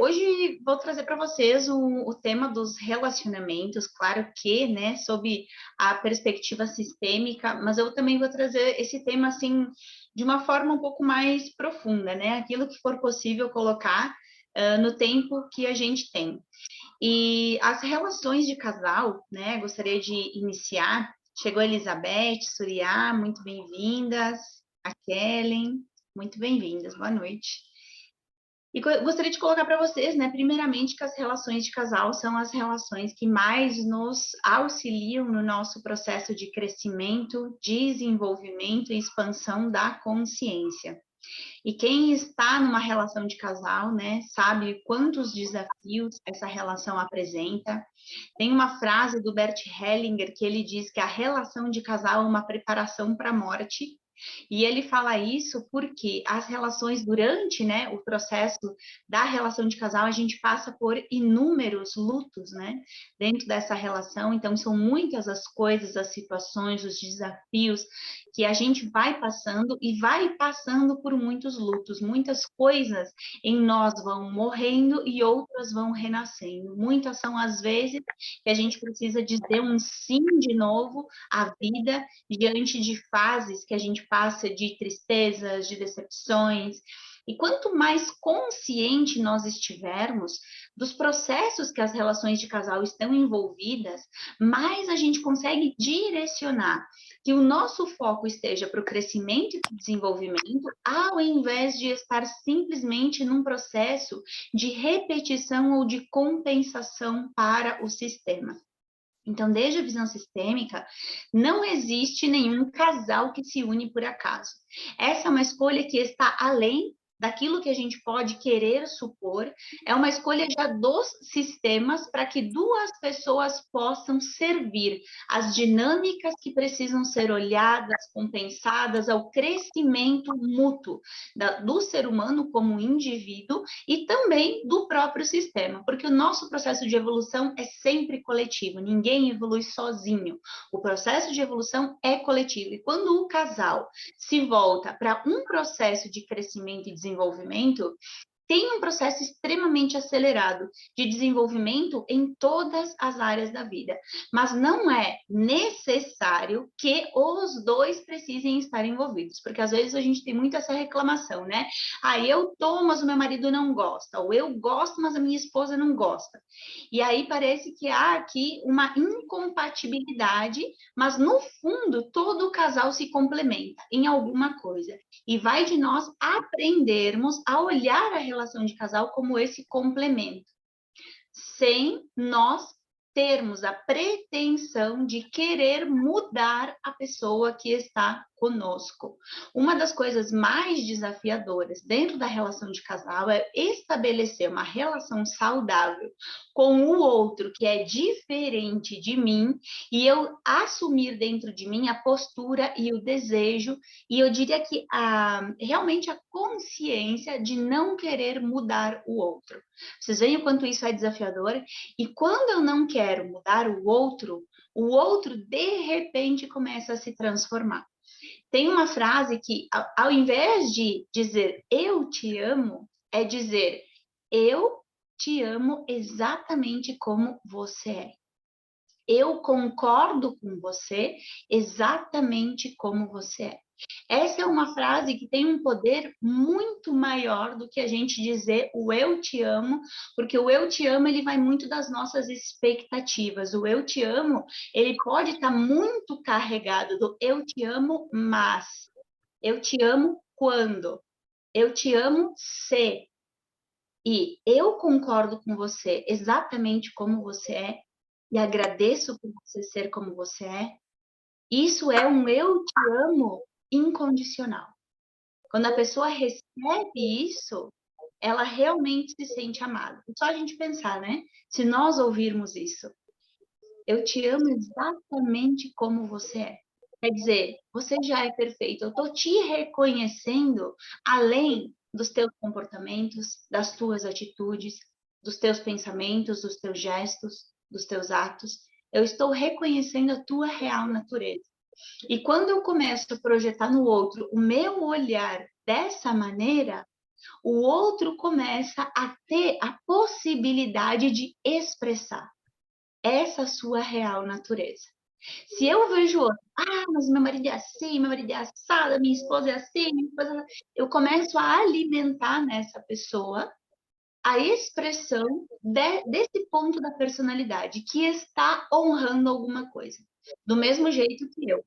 hoje vou trazer para vocês o tema dos relacionamentos, claro que, né, sob a perspectiva sistêmica, mas eu também vou trazer esse tema, assim, de uma forma um pouco mais profunda, né, aquilo que for possível colocar no tempo que a gente tem. E as relações de casal, né, gostaria de iniciar. Chegou a Elizabeth, Suriá, muito bem-vindas. A Kellen, muito bem-vindas, boa noite. E gostaria de colocar para vocês, né, primeiramente, que as relações de casal são as relações que mais nos auxiliam no nosso processo de crescimento, desenvolvimento e expansão da consciência. E quem está numa relação de casal, né, sabe quantos desafios essa relação apresenta. Tem uma frase do Bert Hellinger que ele diz que a relação de casal é uma preparação para a morte. E ele fala isso porque as relações durante, né, o processo da relação de casal, a gente passa por inúmeros lutos, né, dentro dessa relação. Então, são muitas as coisas, as situações, os desafios que a gente vai passando e vai passando por muitos lutos. Muitas coisas em nós vão morrendo e outras vão renascendo. Muitas são as vezes que a gente precisa dizer um sim de novo à vida diante de fases que a gente passa de tristezas, de decepções. E quanto mais consciente nós estivermos dos processos que as relações de casal estão envolvidas, mais a gente consegue direcionar que o nosso foco esteja para o crescimento e desenvolvimento, ao invés de estar simplesmente num processo de repetição ou de compensação para o sistema. Então, desde a visão sistêmica, não existe nenhum casal que se une por acaso. Essa é uma escolha que está além daquilo que a gente pode querer supor, é uma escolha já dos sistemas para que duas pessoas possam servir as dinâmicas que precisam ser olhadas, compensadas ao crescimento mútuo do ser humano como indivíduo e também do próprio sistema, porque o nosso processo de evolução é sempre coletivo, ninguém evolui sozinho. O processo de evolução é coletivo e quando o casal se volta para um processo de crescimento e desenvolvimento, tem um processo extremamente acelerado de desenvolvimento em todas as áreas da vida. Mas não é necessário que os dois precisem estar envolvidos, porque às vezes a gente tem muito essa reclamação, né? Ah, eu tô, mas o meu marido não gosta, ou eu gosto, mas a minha esposa não gosta. E aí parece que há aqui uma incompatibilidade, mas no fundo todo o casal se complementa em alguma coisa. E vai de nós aprendermos a olhar a relação de casal como esse complemento, sem nós termos a pretensão de querer mudar a pessoa que está conosco. Uma das coisas mais desafiadoras dentro da relação de casal é estabelecer uma relação saudável com o outro que é diferente de mim e eu assumir dentro de mim a postura e o desejo e eu diria que realmente a consciência de não querer mudar o outro. Vocês veem o quanto isso é desafiador? E quando eu não quero mudar o outro de repente começa a se transformar. Tem uma frase que, ao invés de dizer eu te amo, é dizer eu te amo exatamente como você é. Eu concordo com você exatamente como você é. Essa é uma frase que tem um poder muito maior do que a gente dizer o eu te amo, porque o eu te amo ele vai muito das nossas expectativas. O eu te amo, ele pode estar muito carregado do eu te amo, mas eu te amo quando? Eu te amo se. E eu concordo com você exatamente como você é e agradeço por você ser como você é. Isso é um eu te amo incondicional. Quando a pessoa recebe isso, ela realmente se sente amada. Só a gente pensar, né? Se nós ouvirmos isso, eu te amo exatamente como você é. Quer dizer, você já é perfeito. Eu estou te reconhecendo além dos teus comportamentos, das tuas atitudes, dos teus pensamentos, dos teus gestos, dos teus atos. Eu estou reconhecendo a tua real natureza. E quando eu começo a projetar no outro o meu olhar dessa maneira, o outro começa a ter a possibilidade de expressar essa sua real natureza. Se eu vejo outro, mas meu marido é assim, meu marido é assado, minha esposa é assim, eu começo a alimentar nessa pessoa a expressão desse ponto da personalidade que está honrando alguma coisa. Do mesmo jeito que eu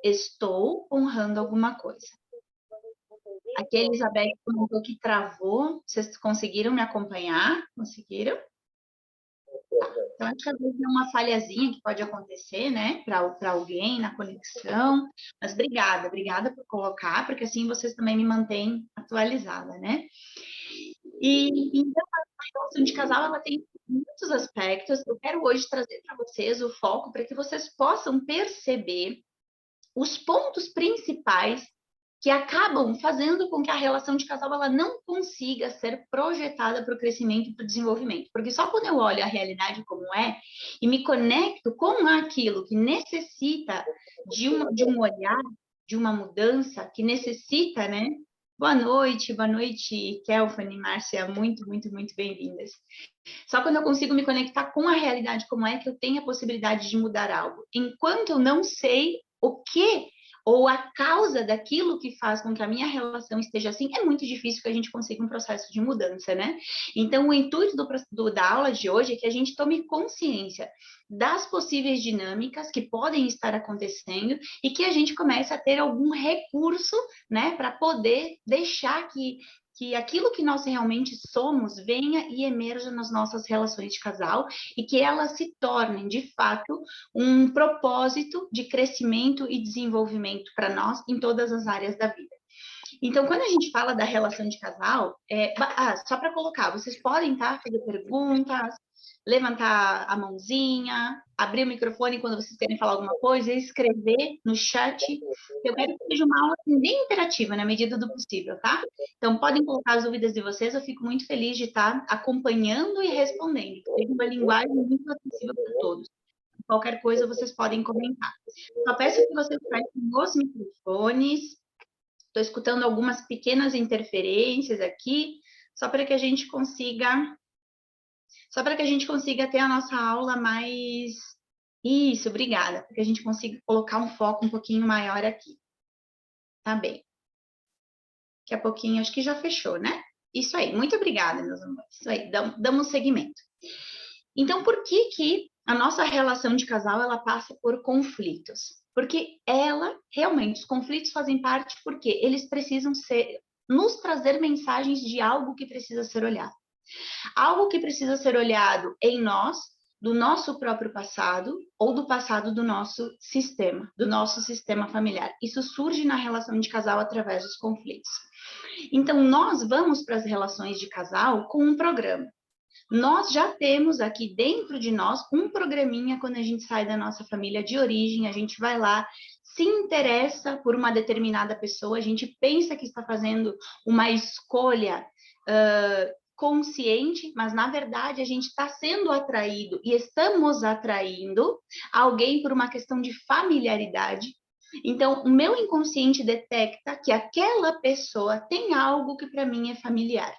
estou honrando alguma coisa. Aqui a Elizabeth comentou que travou. Vocês conseguiram me acompanhar? Conseguiram? Tá. Então, acho que às vezes é uma falhazinha que pode acontecer, né, para alguém na conexão. Mas obrigada por colocar, porque assim vocês também me mantêm atualizada, né? E então a relação de casal ela tem muitos aspectos. Eu quero hoje trazer para vocês o foco para que vocês possam perceber os pontos principais que acabam fazendo com que a relação de casal ela não consiga ser projetada para o crescimento e para o desenvolvimento. Porque só quando eu olho a realidade como é e me conecto com aquilo que necessita de um olhar, de uma mudança, que necessita, né? Boa noite, Kelvin e Márcia, muito bem-vindas. Só quando eu consigo me conectar com a realidade como é que eu tenho a possibilidade de mudar algo. Enquanto eu não sei o que ou a causa daquilo que faz com que a minha relação esteja assim, é muito difícil que a gente consiga um processo de mudança, né? Então, o intuito da aula de hoje é que a gente tome consciência das possíveis dinâmicas que podem estar acontecendo e que a gente comece a ter algum recurso, né, para poder deixar que aquilo que nós realmente somos venha e emerja nas nossas relações de casal e que elas se tornem, de fato, um propósito de crescimento e desenvolvimento para nós em todas as áreas da vida. Então, quando a gente fala da relação de casal, só para colocar, vocês podem fazer perguntas, levantar a mãozinha, abrir o microfone quando vocês querem falar alguma coisa, escrever no chat. Eu quero que seja uma aula bem interativa, na medida do possível, tá? Então, podem colocar as dúvidas de vocês, eu fico muito feliz de estar acompanhando e respondendo. Tem uma linguagem muito acessível para todos. Qualquer coisa, vocês podem comentar. Só peço que vocês tragam os microfones. Estou escutando algumas pequenas interferências aqui, só para que a gente consiga ter a nossa aula mais... Isso, obrigada, para que a gente consiga colocar um foco um pouquinho maior aqui. Tá bem. Daqui a pouquinho, acho que já fechou, né? Isso aí, muito obrigada, meus amores. Isso aí, damos seguimento. Então, por que a nossa relação de casal, ela passa por conflitos? Porque realmente, os conflitos fazem parte porque eles precisam nos trazer mensagens de algo que precisa ser olhado. Algo que precisa ser olhado em nós, do nosso próprio passado ou do passado do nosso sistema familiar. Isso surge na relação de casal através dos conflitos. Então, nós vamos para as relações de casal com um programa. Nós já temos aqui dentro de nós um programinha quando a gente sai da nossa família de origem, a gente vai lá, se interessa por uma determinada pessoa, a gente pensa que está fazendo uma escolha consciente, mas na verdade a gente está sendo atraído e estamos atraindo alguém por uma questão de familiaridade. Então, o meu inconsciente detecta que aquela pessoa tem algo que para mim é familiar.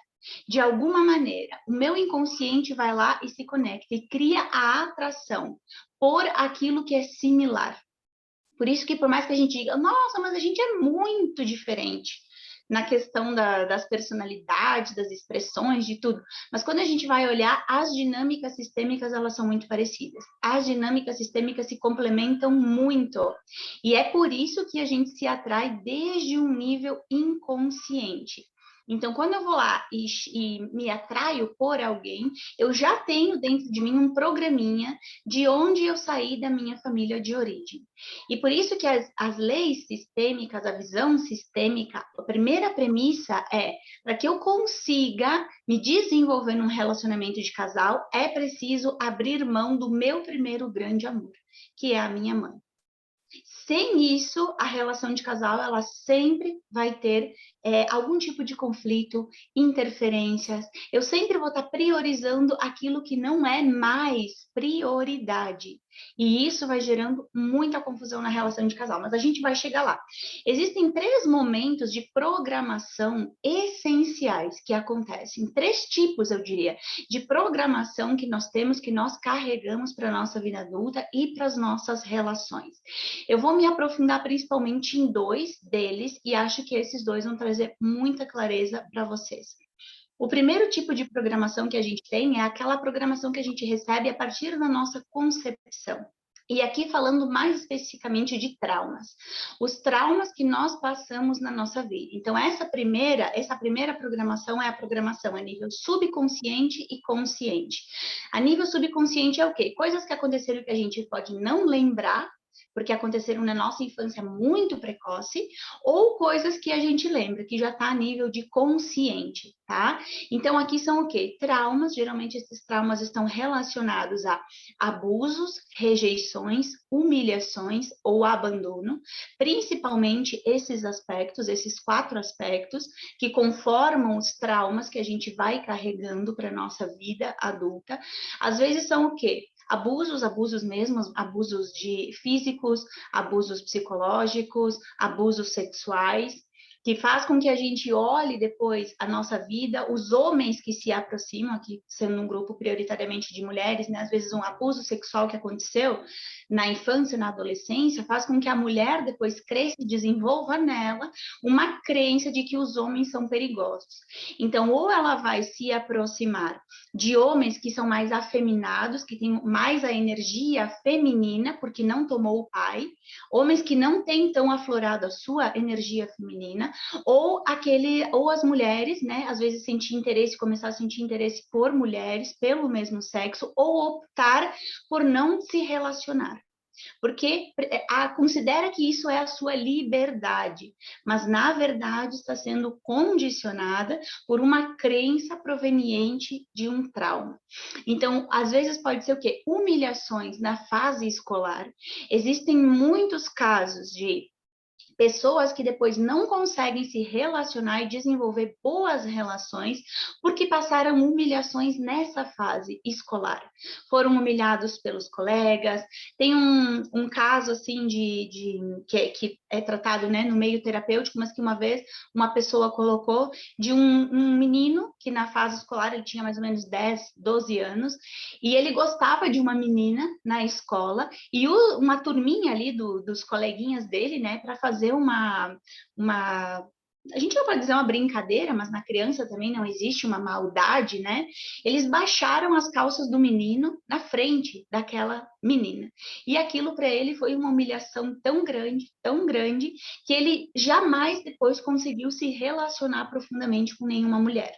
De alguma maneira, o meu inconsciente vai lá e se conecta e cria a atração por aquilo que é similar. Por isso que por mais que a gente diga, nossa, mas a gente é muito diferente na questão das personalidades, das expressões, de tudo. Mas quando a gente vai olhar, as dinâmicas sistêmicas, elas são muito parecidas. As dinâmicas sistêmicas se complementam muito. E é por isso que a gente se atrai desde um nível inconsciente. Então, quando eu vou lá e me atraio por alguém, eu já tenho dentro de mim um programinha de onde eu saí da minha família de origem. E por isso que as leis sistêmicas, a visão sistêmica, a primeira premissa é, para que eu consiga me desenvolver num relacionamento de casal, é preciso abrir mão do meu primeiro grande amor, que é a minha mãe. Sem isso, a relação de casal, ela sempre vai ter algum tipo de conflito, interferências. Eu sempre vou estar priorizando aquilo que não é mais prioridade. E isso vai gerando muita confusão na relação de casal, mas a gente vai chegar lá. Existem 3 momentos de programação essenciais que acontecem, 3 tipos, eu diria, de programação que nós temos, que nós carregamos para a nossa vida adulta e para as nossas relações. Eu vou me aprofundar principalmente em 2 deles e acho que esses 2 vão trazer muita clareza para vocês. O primeiro tipo de programação que a gente tem é aquela programação que a gente recebe a partir da nossa concepção. E aqui falando mais especificamente de traumas. Os traumas que nós passamos na nossa vida. Então, essa primeira programação é a programação a nível subconsciente e consciente. A nível subconsciente é o quê? Coisas que aconteceram que a gente pode não lembrar, porque aconteceram na nossa infância muito precoce, ou coisas que a gente lembra, que já está a nível de consciente, tá? Então, aqui são o quê? Traumas, geralmente esses traumas estão relacionados a abusos, rejeições, humilhações ou abandono, principalmente esses aspectos, esses 4 aspectos, que conformam os traumas que a gente vai carregando para a nossa vida adulta. Às vezes são o quê? Abusos mesmos, abusos de físicos, abusos psicológicos, abusos sexuais, que faz com que a gente olhe depois a nossa vida, os homens que se aproximam, aqui sendo um grupo prioritariamente de mulheres, né? Às vezes um abuso sexual que aconteceu na infância, na adolescência, faz com que a mulher depois cresça e desenvolva nela uma crença de que os homens são perigosos. Então, ou ela vai se aproximar de homens que são mais afeminados, que têm mais a energia feminina, porque não tomou o pai, homens que não têm tão aflorado a sua energia feminina, ou as mulheres, né, às vezes sentir interesse, começar a sentir interesse por mulheres, pelo mesmo sexo, ou optar por não se relacionar. Porque considera que isso é a sua liberdade, mas na verdade está sendo condicionada por uma crença proveniente de um trauma. Então, às vezes pode ser o quê? Humilhações na fase escolar. Existem muitos casos de pessoas que depois não conseguem se relacionar e desenvolver boas relações porque passaram humilhações nessa fase escolar. Foram humilhados pelos colegas. Tem um caso assim que é tratado, né, no meio terapêutico, mas que uma vez uma pessoa colocou de um menino que na fase escolar ele tinha mais ou menos 10, 12 anos e ele gostava de uma menina na escola e uma turminha ali dos coleguinhas dele, né, para fazer uma a gente não pode dizer uma brincadeira, mas na criança também não existe uma maldade, né? Eles baixaram as calças do menino na frente daquela menina. E aquilo para ele foi uma humilhação tão grande, que ele jamais depois conseguiu se relacionar profundamente com nenhuma mulher.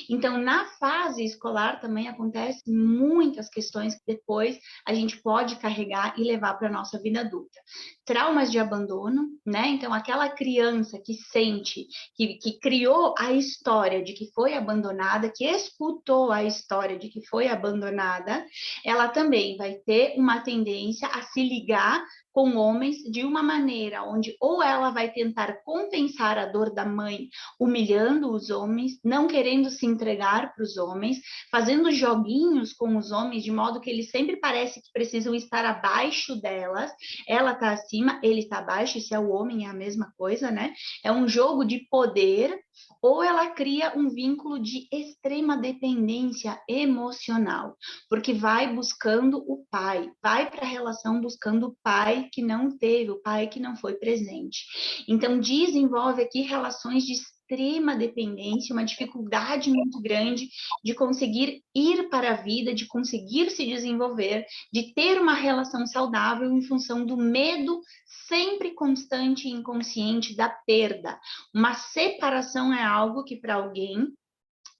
Então, na fase escolar também acontecem muitas questões que depois a gente pode carregar e levar para a nossa vida adulta. Traumas de abandono, né? Então, aquela criança que sente, que criou a história de que foi abandonada, que escutou a história de que foi abandonada, ela também vai ter uma tendência a se ligar com homens de uma maneira onde ou ela vai tentar compensar a dor da mãe humilhando os homens, não querendo se entregar para os homens, fazendo joguinhos com os homens, de modo que eles sempre parecem que precisam estar abaixo delas, ela está acima, ele está abaixo, se é o homem é a mesma coisa, né? É um jogo de poder, ou ela cria um vínculo de extrema dependência emocional, porque vai buscando o pai, vai para a relação buscando o pai que não teve, o pai que não foi presente. Então, desenvolve aqui relações de extrema dependência, uma dificuldade muito grande de conseguir ir para a vida, de conseguir se desenvolver, de ter uma relação saudável em função do medo sempre constante e inconsciente da perda. Uma separação é algo que para alguém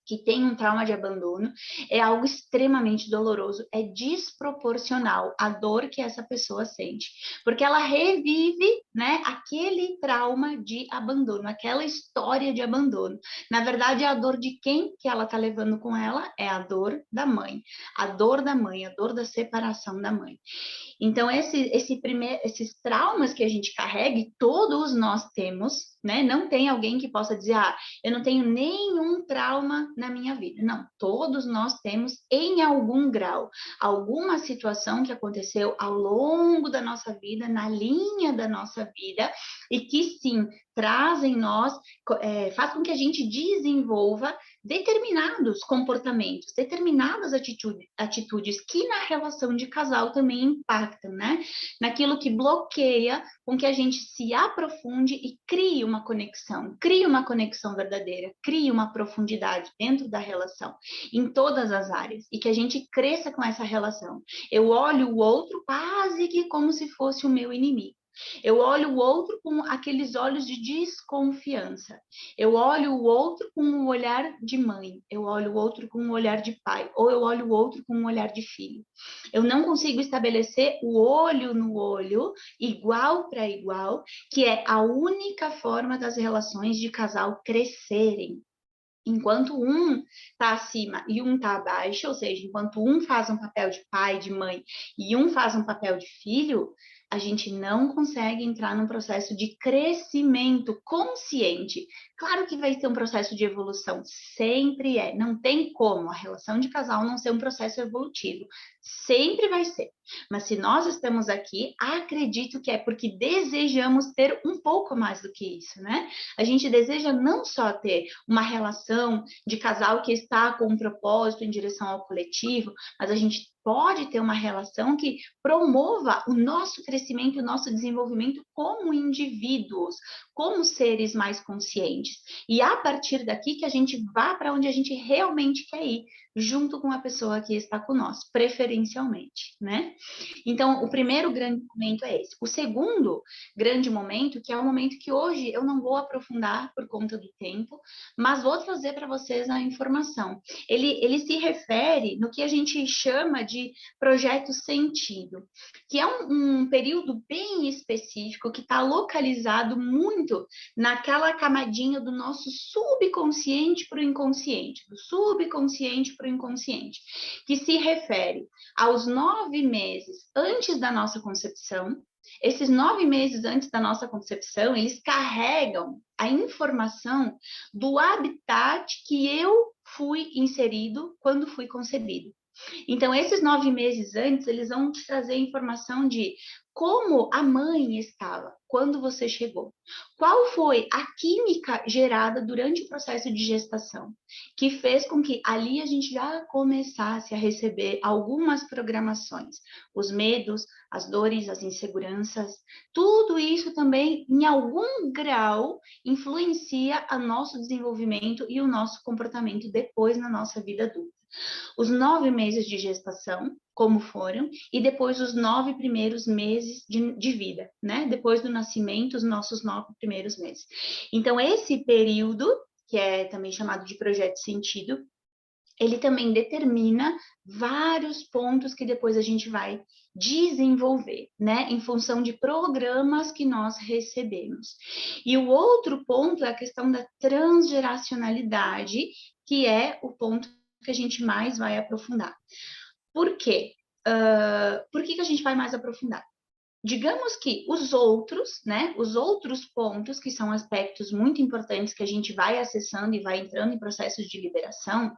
que tem um trauma de abandono, é algo extremamente doloroso, é desproporcional à dor que essa pessoa sente, porque ela revive, né, aquele trauma de abandono, aquela história de abandono. Na verdade, a dor de quem que ela está levando com ela é a dor da mãe, a dor da mãe, a dor da separação da mãe. Então, esses traumas que a gente carrega, e todos nós temos, né? Não tem alguém que possa dizer, eu não tenho nenhum trauma na minha vida. Não, todos nós temos em algum grau, alguma situação que aconteceu ao longo da nossa vida, na linha da nossa vida, e que sim, traz em nós, faz com que a gente desenvolva determinados comportamentos, determinadas atitudes que na relação de casal também impactam, né? Naquilo que bloqueia com que a gente se aprofunde e crie uma conexão verdadeira, crie uma profundidade dentro da relação, em todas as áreas, e que a gente cresça com essa relação. Eu olho o outro quase que como se fosse o meu inimigo. Eu olho o outro com aqueles olhos de desconfiança. Eu olho o outro com um olhar de mãe. Eu olho o outro com um olhar de pai. Ou eu olho o outro com um olhar de filho. Eu não consigo estabelecer o olho no olho, igual para igual, que é a única forma das relações de casal crescerem. Enquanto um está acima e um está abaixo, ou seja, enquanto um faz um papel de pai, de mãe, e um faz um papel de filho, a gente não consegue entrar num processo de crescimento consciente. Claro que vai ter um processo de evolução, sempre é. Não tem como a relação de casal não ser um processo evolutivo. Sempre vai ser. Mas se nós estamos aqui, acredito que é porque desejamos ter um pouco mais do que isso, né? A gente deseja não só ter uma relação de casal que está com um propósito em direção ao coletivo, mas a gente pode ter uma relação que promova o nosso crescimento, o nosso desenvolvimento como indivíduos, como seres mais conscientes. E a partir daqui que a gente vá para onde a gente realmente quer ir, junto com a pessoa que está conosco, preferencialmente, né? Então, o primeiro grande momento é esse. O segundo grande momento, que é o momento que hoje eu não vou aprofundar por conta do tempo, mas vou trazer para vocês a informação. Ele se refere no que a gente chama de projeto sentido, que é um período bem específico que está localizado muito naquela camadinha do nosso subconsciente para o inconsciente, do subconsciente para o inconsciente, que se refere aos 9 meses antes da nossa concepção. Esses 9 meses antes da nossa concepção, eles carregam a informação do habitat que eu fui inserido quando fui concebido. Então, esses 9 meses antes, eles vão te trazer informação de como a mãe estava quando você chegou. Qual foi a química gerada durante o processo de gestação, que fez com que ali a gente já começasse a receber algumas programações, os medos, as dores, as inseguranças, tudo isso também, em algum grau, influencia o nosso desenvolvimento e o nosso comportamento depois na nossa vida adulta. Os 9 meses de gestação, como foram, e depois os 9 primeiros meses de vida, né? Depois do nascimento, os nossos 9 primeiros meses. Então, esse período, que é também chamado de projeto sentido, ele também determina vários pontos que depois a gente vai desenvolver, né, em função de programas que nós recebemos. E o outro ponto é a questão da transgeracionalidade, que é o ponto que a gente mais vai aprofundar. Por quê? Por que a gente vai mais aprofundar? Digamos que os outros, né, os outros pontos, que são aspectos muito importantes que a gente vai acessando e vai entrando em processos de liberação,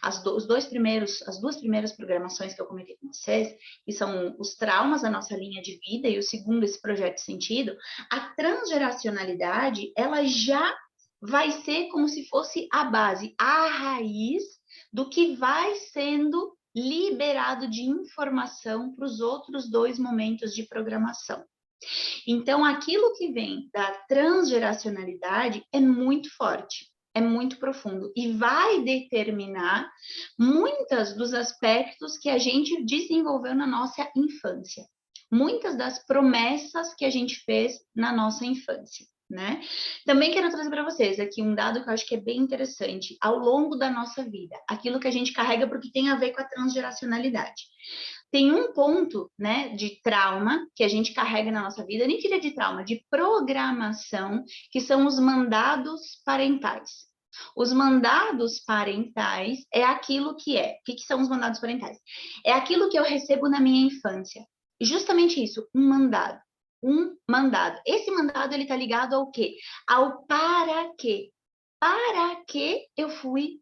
as duas primeiras programações que eu comentei com vocês, que são os traumas da nossa linha de vida, e o segundo, esse projeto de sentido, a transgeracionalidade, ela já vai ser como se fosse a base, a raiz do que vai sendo liberado de informação para os outros 2 momentos de programação. Então, aquilo que vem da transgeracionalidade é muito forte, é muito profundo e vai determinar muitos dos aspectos que a gente desenvolveu na nossa infância, muitas das promessas que a gente fez na nossa infância. Né? Também quero trazer para vocês aqui um dado que eu acho que é bem interessante ao longo da nossa vida, aquilo que a gente carrega porque tem a ver com a transgeracionalidade. Tem um ponto, né, de trauma que a gente carrega na nossa vida, nem diria de trauma, de programação, que são os mandados parentais. Os mandados parentais é aquilo que é. O que são os mandados parentais? É aquilo que eu recebo na minha infância. justamente isso, um mandado. Um mandado. Esse mandado, ele está ligado ao quê? Ao para quê. Para que eu fui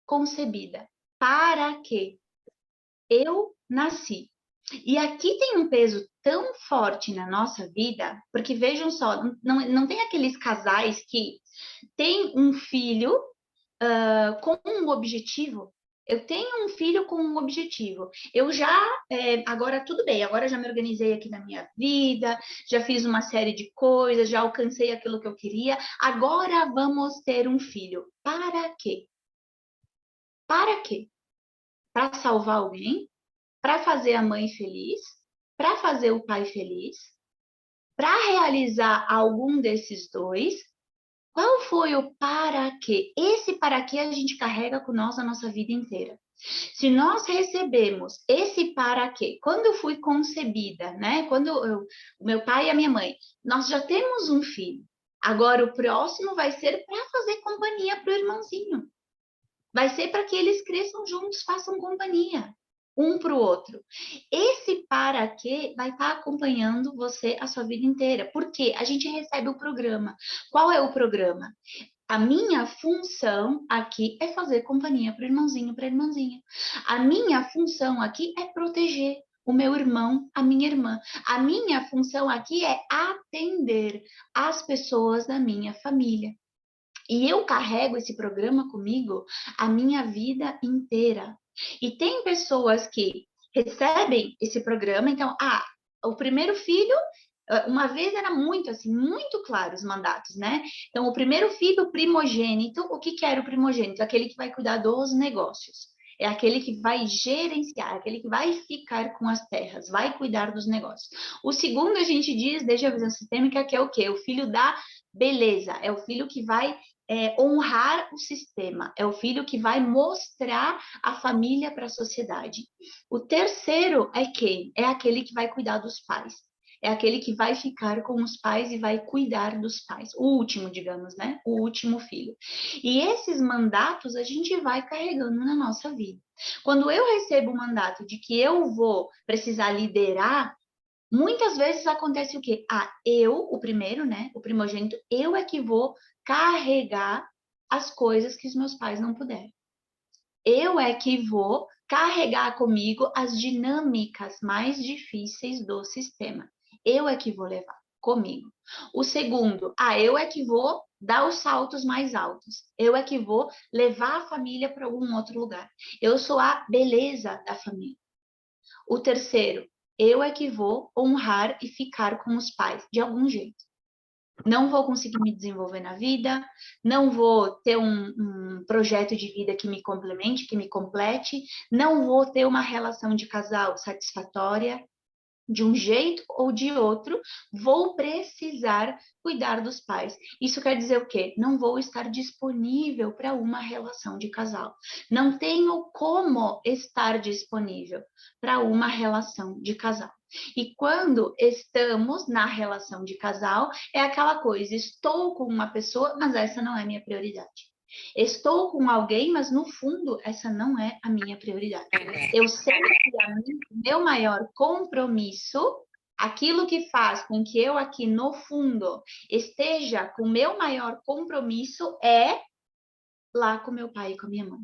concebida? Para que eu nasci? E aqui tem um peso tão forte na nossa vida, porque vejam só, não tem aqueles casais que têm um filho com um objetivo. Eu tenho um filho com um objetivo. Eu já, agora tudo bem, agora já me organizei aqui na minha vida, já fiz uma série de coisas, já alcancei aquilo que eu queria. Agora vamos ter um filho. Para quê? Para quê? Para salvar alguém? Para fazer a mãe feliz? Para fazer o pai feliz? Para realizar algum desses dois? Qual foi o para quê? Esse para quê a gente carrega com nós a nossa vida inteira. Se nós recebemos esse para quê, quando eu fui concebida, né? O meu pai e a minha mãe, nós já temos um filho. Agora o próximo vai ser para fazer companhia para o irmãozinho. Vai ser para que eles cresçam juntos, façam companhia um para o outro. Esse para quê vai estar acompanhando você a sua vida inteira. Porque a gente recebe o programa. Qual é o programa? A minha função aqui é fazer companhia para o irmãozinho, para a irmãzinha. A minha função aqui é proteger o meu irmão, a minha irmã. A minha função aqui é atender as pessoas da minha família. E eu carrego esse programa comigo a minha vida inteira. E tem pessoas que recebem esse programa, então, o primeiro filho, uma vez era muito assim, muito claro os mandatos, né? Então, o primeiro filho, primogênito, o que que era o primogênito? Aquele que vai cuidar dos negócios. É aquele que vai gerenciar, aquele que vai ficar com as terras, vai cuidar dos negócios. O segundo, a gente diz, desde a visão sistêmica, que é o quê? O filho da beleza, é o filho que vai honrar o sistema, é o filho que vai mostrar a família para a sociedade. O terceiro é quem? É aquele que vai cuidar dos pais. É aquele que vai ficar com os pais e vai cuidar dos pais. O último, digamos, né? O último filho. E esses mandatos a gente vai carregando na nossa vida. Quando eu recebo o mandato de que eu vou precisar liderar, muitas vezes acontece o quê? Eu, o primeiro, né? O primogênito, eu é que vou carregar as coisas que os meus pais não puderam. Eu é que vou carregar comigo as dinâmicas mais difíceis do sistema. Eu é que vou levar comigo. O segundo, eu é que vou dar os saltos mais altos. Eu é que vou levar a família para algum outro lugar. Eu sou a beleza da família. O terceiro, eu é que vou honrar e ficar com os pais de algum jeito. Não vou conseguir me desenvolver na vida, não vou ter um projeto de vida que me complemente, que me complete, não vou ter uma relação de casal satisfatória, de um jeito ou de outro, vou precisar cuidar dos pais. Isso quer dizer o quê? Não vou estar disponível para uma relação de casal. Não tenho como estar disponível para uma relação de casal. E quando estamos na relação de casal, é aquela coisa: estou com uma pessoa, mas essa não é minha prioridade. Estou com alguém, mas no fundo essa não é a minha prioridade. Eu sei que o meu maior compromisso, aquilo que faz com que eu aqui no fundo esteja com o meu maior compromisso é lá com meu pai e com a minha mãe.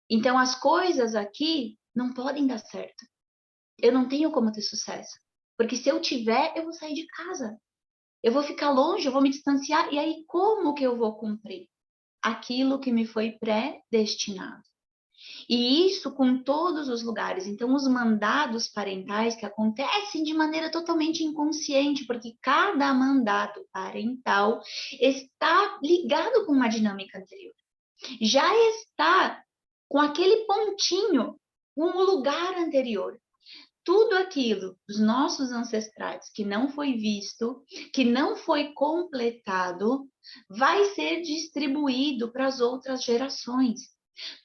Então as coisas aqui não podem dar certo. Eu não tenho como ter sucesso. Porque se eu tiver, eu vou sair de casa. Eu vou ficar longe, eu vou me distanciar. E aí, como que eu vou cumprir aquilo que me foi predestinado? E isso com todos os lugares. Então, os mandados parentais que acontecem de maneira totalmente inconsciente, porque cada mandado parental está ligado com uma dinâmica anterior. Já está com aquele pontinho, um lugar anterior. Tudo aquilo dos nossos ancestrais que não foi visto, que não foi completado, vai ser distribuído para as outras gerações.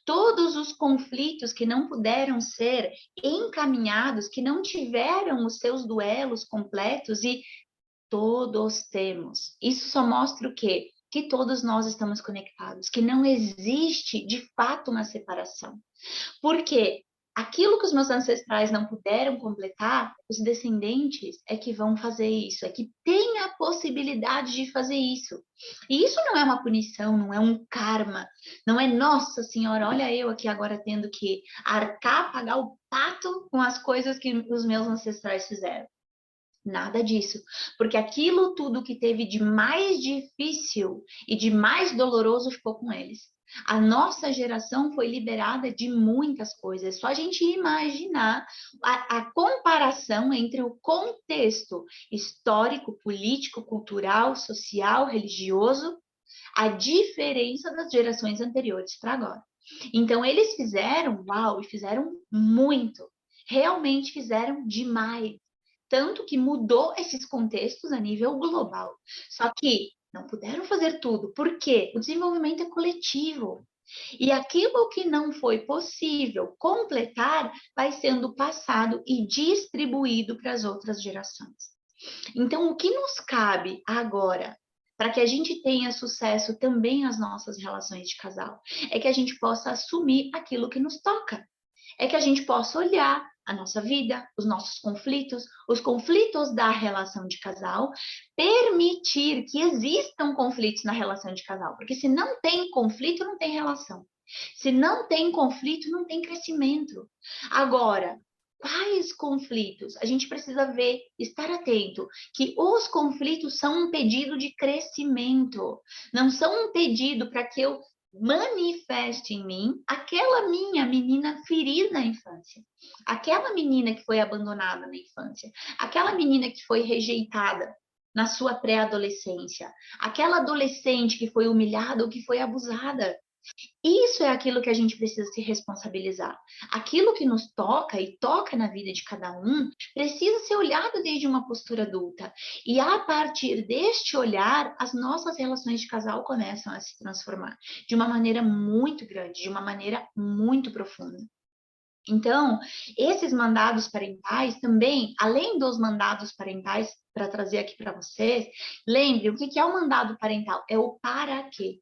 Todos os conflitos que não puderam ser encaminhados, que não tiveram os seus duelos completos, e todos temos. Isso só mostra o quê? Que todos nós estamos conectados, que não existe de fato uma separação. Por quê? aquilo que os meus ancestrais não puderam completar, os descendentes é que vão fazer isso, é que tem a possibilidade de fazer isso. E isso não é uma punição, não é um karma, não é, nossa senhora, olha eu aqui agora tendo que arcar, pagar o pato com as coisas que os meus ancestrais fizeram. Nada disso, porque aquilo tudo que teve de mais difícil e de mais doloroso ficou com eles. A nossa geração foi liberada de muitas coisas. Só a gente imaginar a comparação entre o contexto histórico, político, cultural, social, religioso, a diferença das gerações anteriores para agora. Então, eles fizeram, uau, e fizeram muito. Realmente fizeram demais. Tanto que mudou esses contextos a nível global. Só que não puderam fazer tudo, porque o desenvolvimento é coletivo. E aquilo que não foi possível completar vai sendo passado e distribuído para as outras gerações. Então, o que nos cabe agora, para que a gente tenha sucesso também nas nossas relações de casal, é que a gente possa assumir aquilo que nos toca. É que a gente possa olhar a nossa vida, os nossos conflitos, os conflitos da relação de casal, permitir que existam conflitos na relação de casal, porque se não tem conflito, não tem relação. Se não tem conflito, não tem crescimento. Agora, quais conflitos? A gente precisa ver, estar atento, que os conflitos são um pedido de crescimento, não são um pedido para que eu manifeste em mim aquela minha menina ferida na infância, aquela menina que foi abandonada na infância, aquela menina que foi rejeitada na sua pré-adolescência, aquela adolescente que foi humilhada ou que foi abusada. Isso é aquilo que a gente precisa se responsabilizar. Aquilo que nos toca e toca na vida de cada um precisa ser olhado desde uma postura adulta. E a partir deste olhar, as nossas relações de casal começam a se transformar de uma maneira muito grande, de uma maneira muito profunda. Então, esses mandados parentais também, além dos mandados parentais, para trazer aqui para vocês, lembre o que é o mandado parental? É o para quê.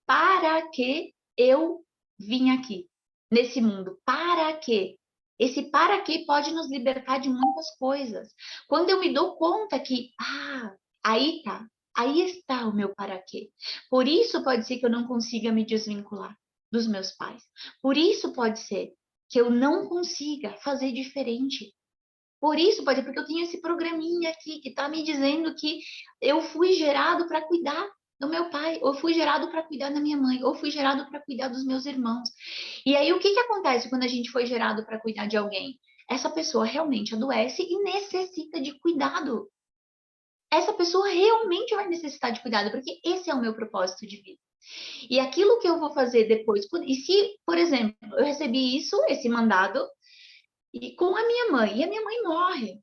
Para que eu vim aqui, nesse mundo? Para quê? Esse para quê pode nos libertar de muitas coisas. Quando eu me dou conta que, aí tá, aí está o meu para quê. Por isso pode ser que eu não consiga me desvincular dos meus pais. Por isso pode ser que eu não consiga fazer diferente. Por isso, pode ser porque eu tenho esse programinha aqui que está me dizendo que eu fui gerado para cuidar do meu pai, ou fui gerado para cuidar da minha mãe, ou fui gerado para cuidar dos meus irmãos. E aí, o que que acontece quando a gente foi gerado para cuidar de alguém? Essa pessoa realmente adoece e necessita de cuidado. Essa pessoa realmente vai necessitar de cuidado, porque esse é o meu propósito de vida. E aquilo que eu vou fazer depois, e se, por exemplo, eu recebi isso, esse mandado, e com a minha mãe, e a minha mãe morre,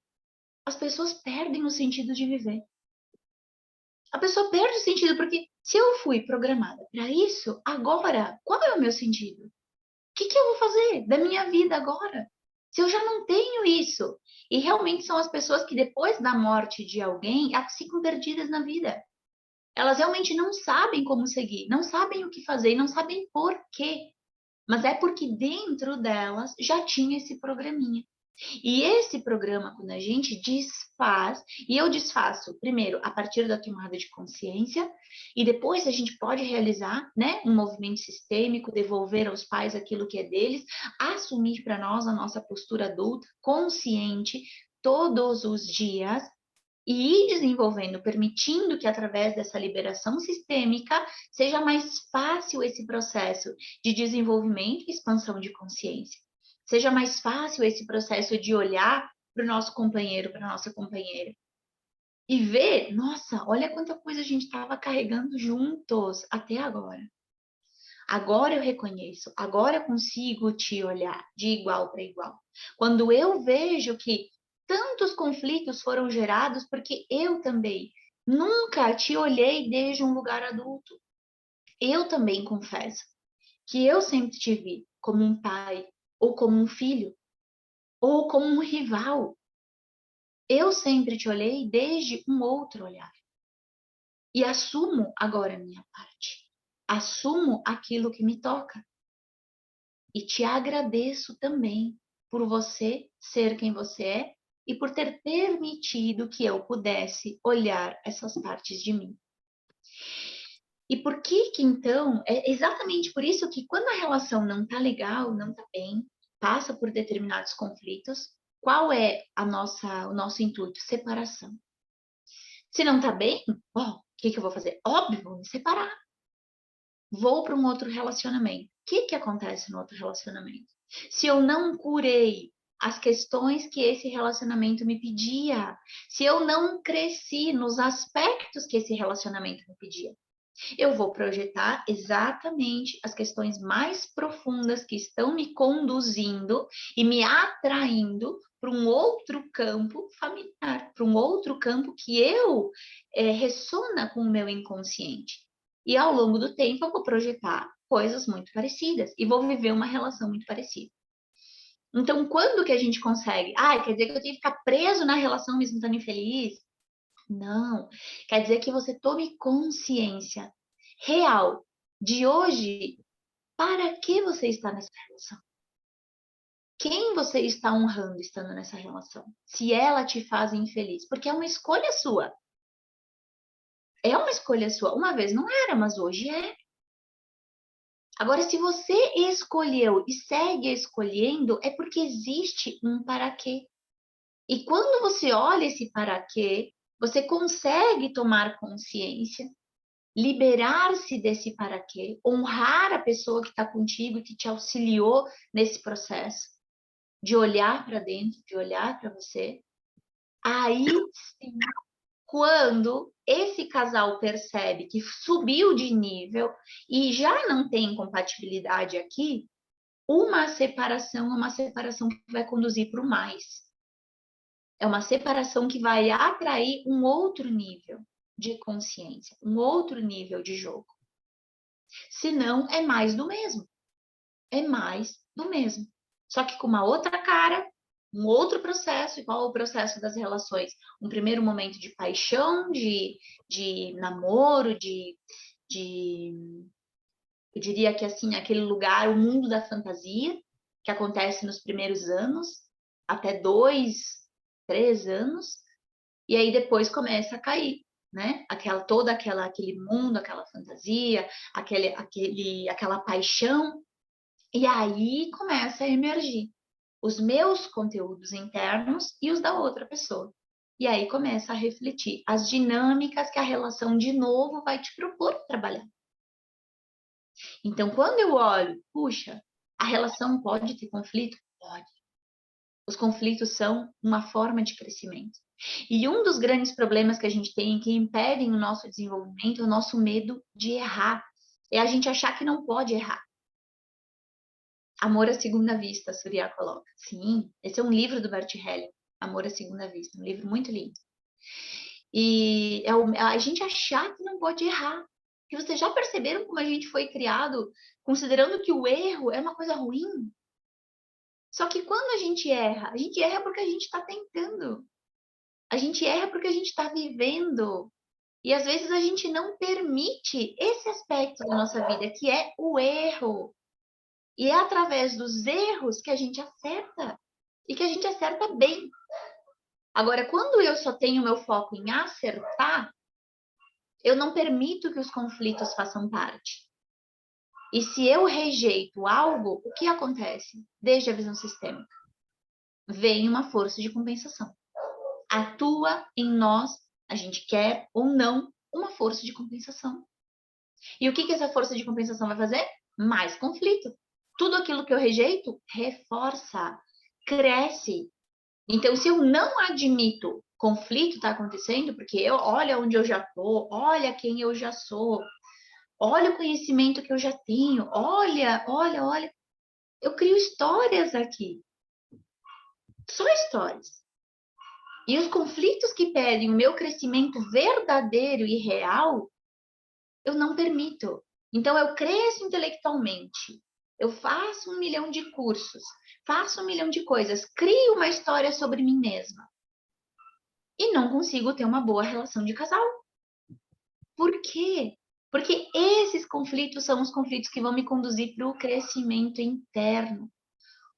as pessoas perdem o sentido de viver. A pessoa perde o sentido, porque se eu fui programada para isso, agora, qual é o meu sentido? O que eu vou fazer da minha vida agora? Se eu já não tenho isso. E realmente são as pessoas que depois da morte de alguém, elas ficam perdidas na vida. Elas realmente não sabem como seguir, não sabem o que fazer, não sabem por quê. Mas é porque dentro delas já tinha esse programinha. E esse programa, quando a gente desfaz, e eu desfaço primeiro a partir da tomada de consciência, e depois a gente pode realizar, né, um movimento sistêmico, devolver aos pais aquilo que é deles, assumir para nós a nossa postura adulta, consciente, todos os dias, e ir desenvolvendo, permitindo que através dessa liberação sistêmica seja mais fácil esse processo de desenvolvimento e expansão de consciência. Seja mais fácil esse processo de olhar para o nosso companheiro, para a nossa companheira. E ver, nossa, olha quanta coisa a gente estava carregando juntos até agora. Agora eu reconheço, agora eu consigo te olhar de igual para igual. Quando eu vejo que tantos conflitos foram gerados porque eu também nunca te olhei desde um lugar adulto. Eu também confesso que eu sempre te vi como um pai, ou como um filho, ou como um rival. Eu sempre te olhei desde um outro olhar. E assumo agora a minha parte. Assumo aquilo que me toca. E te agradeço também por você ser quem você é e por ter permitido que eu pudesse olhar essas partes de mim. E por que que então, é exatamente por isso que quando a relação não tá legal, não tá bem, passa por determinados conflitos, qual é o nosso intuito? Separação. Se não tá bem, ó, o que que eu vou fazer? Óbvio, vou me separar. Vou para um outro relacionamento. O que que acontece no outro relacionamento? Se eu não curei as questões que esse relacionamento me pedia, se eu não cresci nos aspectos que esse relacionamento me pedia, eu vou projetar exatamente as questões mais profundas que estão me conduzindo e me atraindo para um outro campo familiar, para um outro campo que ressona com o meu inconsciente. E ao longo do tempo eu vou projetar coisas muito parecidas e vou viver uma relação muito parecida. Então, quando que a gente consegue? Ah, quer dizer que eu tenho que ficar preso na relação mesmo estando infeliz? Não. Quer dizer que você tome consciência real de hoje, para que você está nessa relação? Quem você está honrando estando nessa relação? Se ela te faz infeliz, porque é uma escolha sua. É uma escolha sua. Uma vez não era, mas hoje é. Agora, se você escolheu e segue escolhendo, é porque existe um para quê. E quando você olha esse para quê, você consegue tomar consciência, liberar-se desse para quê, honrar a pessoa que está contigo e que te auxiliou nesse processo, de olhar para dentro, de olhar para você. Aí sim, quando esse casal percebe que subiu de nível e já não tem compatibilidade aqui, uma separação é uma separação que vai conduzir para o mais. É uma separação que vai atrair um outro nível de consciência, um outro nível de jogo. Se não, é mais do mesmo. É mais do mesmo. Só que com uma outra cara, um outro processo, igual o processo das relações. Um primeiro momento de paixão, de namoro, eu diria que assim, aquele lugar, o mundo da fantasia, que acontece nos primeiros anos, até 2, 3 anos, e aí depois começa a cair, né? Aquele mundo, aquela fantasia, aquela paixão, e aí começa a emergir os meus conteúdos internos e os da outra pessoa. E aí começa a refletir as dinâmicas que a relação de novo vai te propor trabalhar. Então, quando eu olho, puxa, a relação pode ter conflito? Pode. Os conflitos são uma forma de crescimento. E um dos grandes problemas que a gente tem, que impedem o nosso desenvolvimento, é o nosso medo de errar. É a gente achar que não pode errar. Amor à Segunda Vista, a Surya coloca. Sim, esse é um livro do Bert Hellinger, Amor à Segunda Vista, um livro muito lindo. E a gente achar que não pode errar. Que vocês já perceberam como a gente foi criado considerando que o erro é uma coisa ruim? Só que quando a gente erra porque a gente está tentando. A gente erra porque a gente está vivendo. E às vezes a gente não permite esse aspecto da nossa vida, que é o erro. E é através dos erros que a gente acerta. E que a gente acerta bem. Agora, quando eu só tenho meu foco em acertar, eu não permito que os conflitos façam parte. E se eu rejeito algo, o que acontece? Desde a visão sistêmica, vem uma força de compensação. Atua em nós, a gente quer ou não, uma força de compensação. E o que que essa força de compensação vai fazer? Mais conflito. Tudo aquilo que eu rejeito, reforça, cresce. Então, se eu não admito conflito está acontecendo, porque olha onde eu já tô, olha quem eu já sou, olha o conhecimento que eu já tenho, olha, eu crio histórias aqui, só histórias. E os conflitos que pedem o meu crescimento verdadeiro e real, eu não permito. Então, eu cresço intelectualmente, eu faço 1 milhão de cursos, faço 1 milhão de coisas, crio uma história sobre mim mesma. E não consigo ter uma boa relação de casal. Por quê? Porque esses conflitos são os conflitos que vão me conduzir para o crescimento interno.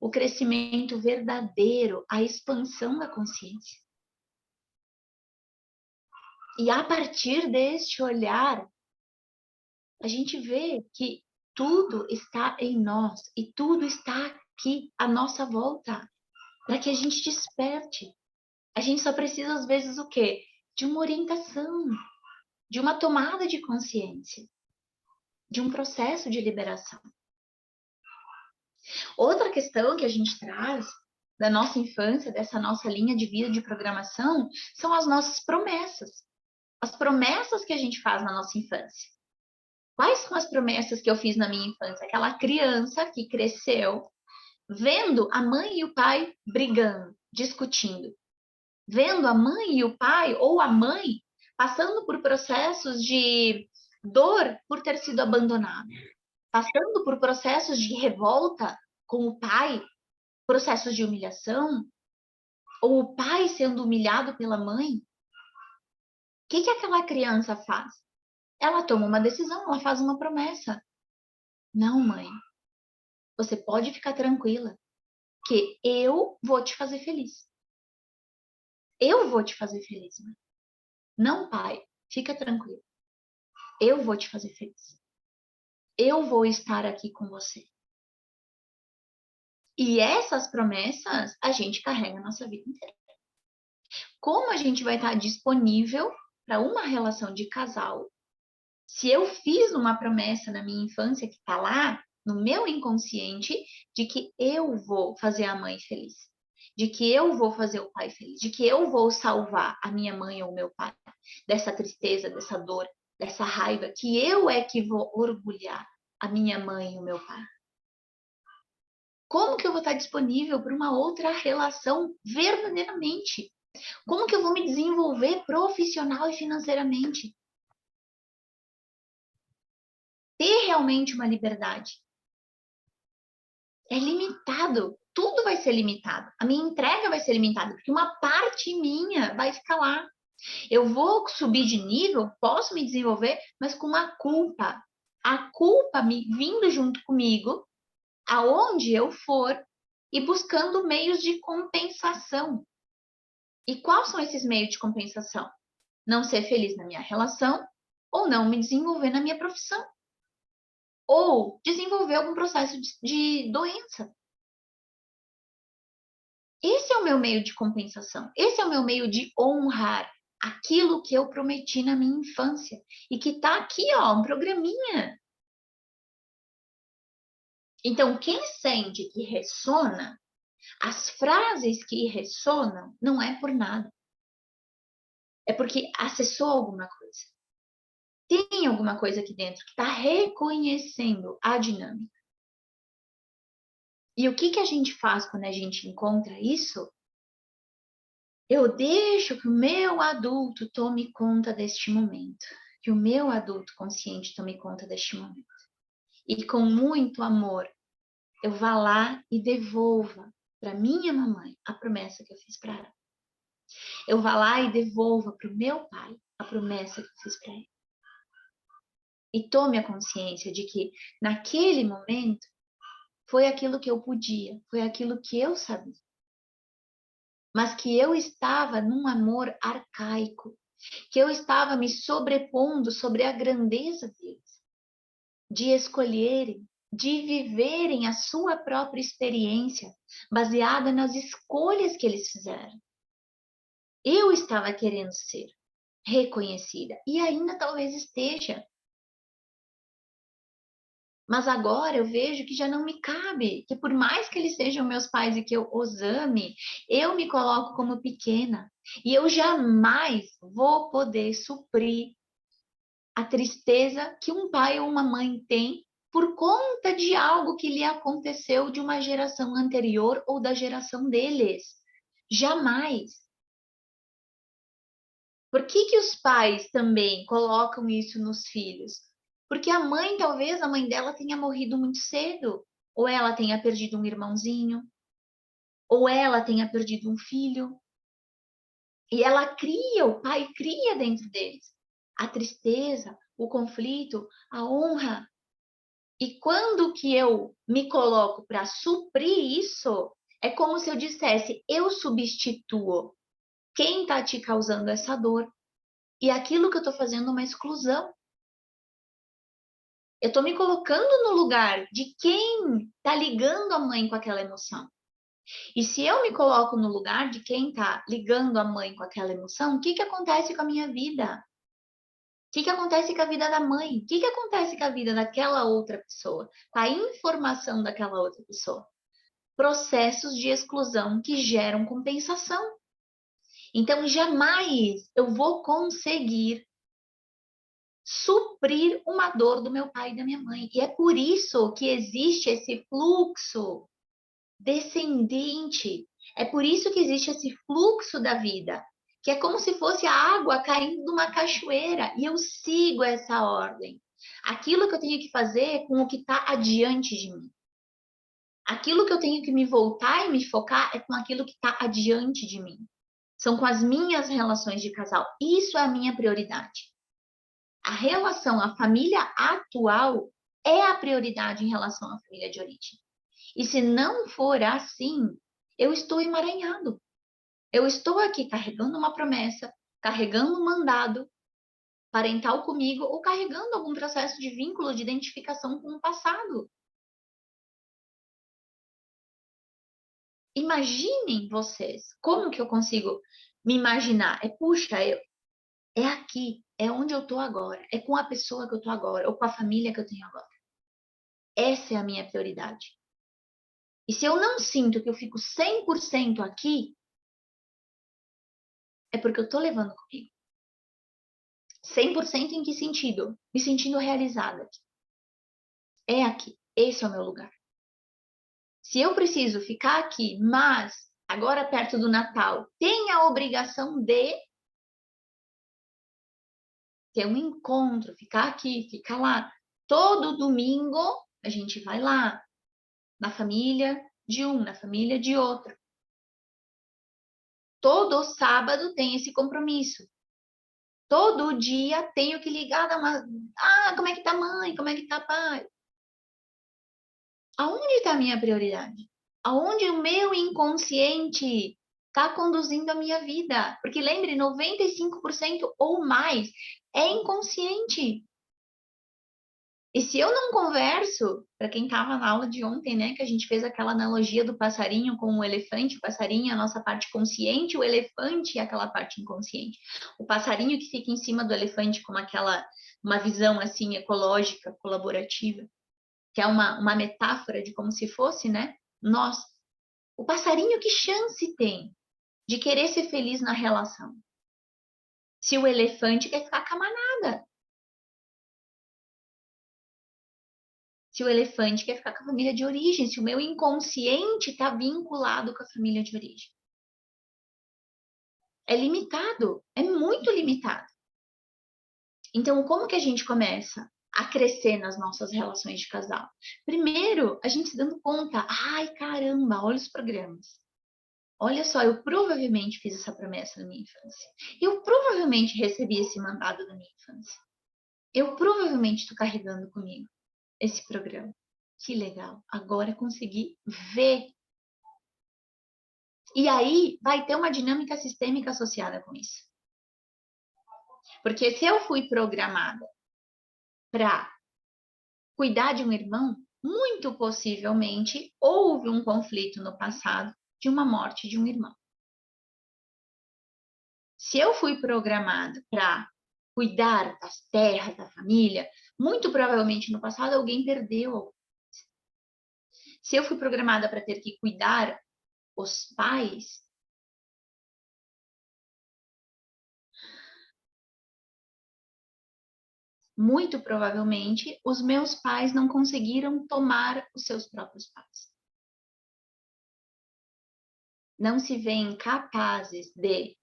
o crescimento verdadeiro, a expansão da consciência. E a partir deste olhar, a gente vê que tudo está em nós e tudo está aqui à nossa volta, para que a gente desperte. A gente só precisa, às vezes, o quê? De uma orientação, de uma tomada de consciência, de um processo de liberação. Outra questão que a gente traz da nossa infância, dessa nossa linha de vida de programação, são as nossas promessas. As promessas que a gente faz na nossa infância. Quais são as promessas que eu fiz na minha infância? Aquela criança que cresceu vendo a mãe e o pai brigando, discutindo. Vendo a mãe e o pai, ou a mãe, passando por processos de dor por ter sido abandonado. Passando por processos de revolta com o pai, processos de humilhação, ou o pai sendo humilhado pela mãe. O que aquela criança faz? Ela toma uma decisão, ela faz uma promessa. Não, mãe, você pode ficar tranquila, que eu vou te fazer feliz. Eu vou te fazer feliz, mãe. Não, pai, fica tranquilo. Eu vou te fazer feliz. Eu vou estar aqui com você. E essas promessas a gente carrega a nossa vida inteira. Como a gente vai estar disponível para uma relação de casal se eu fiz uma promessa na minha infância que está lá no meu inconsciente de que eu vou fazer a mãe feliz, de que eu vou fazer o pai feliz, de que eu vou salvar a minha mãe ou o meu pai dessa tristeza, dessa dor, dessa raiva, que eu é que vou orgulhar a minha mãe e o meu pai. Como que eu vou estar disponível para uma outra relação verdadeiramente? Como que eu vou me desenvolver profissional e financeiramente? Ter realmente uma liberdade. É limitado. Tudo vai ser limitado. A minha entrega vai ser limitada, porque uma parte minha vai ficar lá. Eu vou subir de nível, posso me desenvolver, mas com uma culpa. A culpa me vindo junto comigo, aonde eu for, e buscando meios de compensação. E quais são esses meios de compensação? Não ser feliz na minha relação, ou não me desenvolver na minha profissão, ou desenvolver algum processo de doença. Esse é o meu meio de compensação. Esse é o meu meio de honrar aquilo que eu prometi na minha infância e que tá aqui, ó, um programinha. Então, quem sente que ressona, as frases que ressonam, não é por nada. É porque acessou alguma coisa. Tem alguma coisa aqui dentro que está reconhecendo a dinâmica. E o que a gente faz quando a gente encontra isso? Eu deixo que o meu adulto tome conta deste momento. Que o meu adulto consciente tome conta deste momento. E com muito amor, eu vá lá e devolva para minha mamãe a promessa que eu fiz para ela. Eu vá lá e devolva para o meu pai a promessa que eu fiz para ele. E tome a consciência de que naquele momento foi aquilo que eu podia, foi aquilo que eu sabia. Mas que eu estava num amor arcaico, que eu estava me sobrepondo sobre a grandeza deles, de escolherem, de viverem a sua própria experiência, baseada nas escolhas que eles fizeram. Eu estava querendo ser reconhecida, e ainda talvez esteja. Mas agora eu vejo que já não me cabe, que por mais que eles sejam meus pais e que eu os ame, eu me coloco como pequena e eu jamais vou poder suprir a tristeza que um pai ou uma mãe tem por conta de algo que lhe aconteceu de uma geração anterior ou da geração deles. Jamais. Por que os pais também colocam isso nos filhos? Porque a mãe, talvez a mãe dela tenha morrido muito cedo, ou ela tenha perdido um irmãozinho, ou ela tenha perdido um filho. E ela cria, o pai cria dentro deles a tristeza, o conflito, a honra. E quando que eu me coloco para suprir isso, é como se eu dissesse, eu substituo quem está te causando essa dor e aquilo que eu estou fazendo é uma exclusão. Eu estou me colocando no lugar de quem está ligando a mãe com aquela emoção. E se eu me coloco no lugar de quem está ligando a mãe com aquela emoção, o que acontece com a minha vida? O que acontece com a vida da mãe? O que acontece com a vida daquela outra pessoa? Com a informação daquela outra pessoa? Processos de exclusão que geram compensação. Então, jamais eu vou conseguir suprir uma dor do meu pai e da minha mãe. E é por isso que existe esse fluxo descendente. É por isso que existe esse fluxo da vida, que é como se fosse a água caindo de uma cachoeira, e eu sigo essa ordem. Aquilo que eu tenho que fazer com o que está adiante de mim. Aquilo que eu tenho que me voltar e me focar é com aquilo que está adiante de mim. São com as minhas relações de casal. Isso é a minha prioridade. A relação, a família atual é a prioridade em relação à família de origem. E se não for assim, eu estou emaranhado. Eu estou aqui carregando uma promessa, carregando um mandado parental comigo ou carregando algum processo de vínculo, de identificação com o passado. Imaginem vocês, como que eu consigo me imaginar? Puxa, é aqui, é onde eu estou agora, é com a pessoa que eu estou agora, ou com a família que eu tenho agora. Essa é a minha prioridade. E se eu não sinto que eu fico 100% aqui, é porque eu estou levando comigo. 100% em que sentido? Me sentindo realizada aqui. É aqui. Esse é o meu lugar. Se eu preciso ficar aqui, mas agora perto do Natal, tem a obrigação de ter um encontro, ficar aqui, ficar lá. Todo domingo a gente vai lá, na família de um, na família de outro. Todo sábado tem esse compromisso. Todo dia tenho que ligar, dar uma. Ah, como é que tá mãe? Como é que tá pai? Aonde está a minha prioridade? Aonde o meu inconsciente está conduzindo a minha vida? Porque lembre, 95% ou mais é inconsciente. E se eu não converso, para quem estava na aula de ontem, né, que a gente fez aquela analogia do passarinho com o elefante, o passarinho é a nossa parte consciente, o elefante é aquela parte inconsciente. O passarinho que fica em cima do elefante com uma visão assim ecológica, colaborativa, que é uma metáfora de como se fosse, né? Nós, o passarinho, que chance tem de querer ser feliz na relação? Se o elefante quer ficar com a manada. Se o elefante quer ficar com a família de origem, se o meu inconsciente está vinculado com a família de origem. É limitado, é muito limitado. Então, como que a gente começa a crescer nas nossas relações de casal? Primeiro, a gente se dando conta, ai caramba, olha os programas. Olha só, eu provavelmente fiz essa promessa na minha infância. Eu provavelmente recebi esse mandado na minha infância. Eu provavelmente estou carregando comigo esse programa. Que legal. Agora consegui ver. E aí vai ter uma dinâmica sistêmica associada com isso. Porque se eu fui programada para cuidar de um irmão, muito possivelmente houve um conflito no passado de uma morte de um irmão. Se eu fui programada para cuidar das terras, da família, muito provavelmente no passado alguém perdeu. Se eu fui programada para ter que cuidar os pais, muito provavelmente os meus pais não conseguiram tomar os seus próprios pais. Não se veem capazes de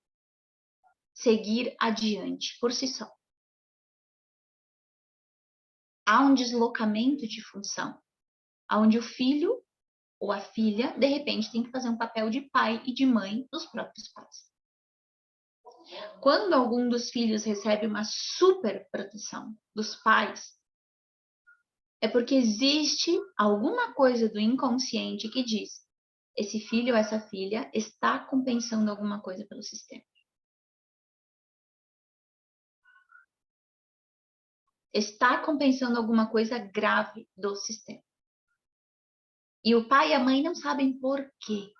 seguir adiante por si só. Há um deslocamento de função, onde o filho ou a filha, de repente, tem que fazer um papel de pai e de mãe dos próprios pais. Quando algum dos filhos recebe uma super proteção dos pais, É porque existe alguma coisa do inconsciente que diz: esse filho ou essa filha está compensando alguma coisa pelo sistema. Está compensando alguma coisa grave do sistema. E o pai e a mãe não sabem por quê,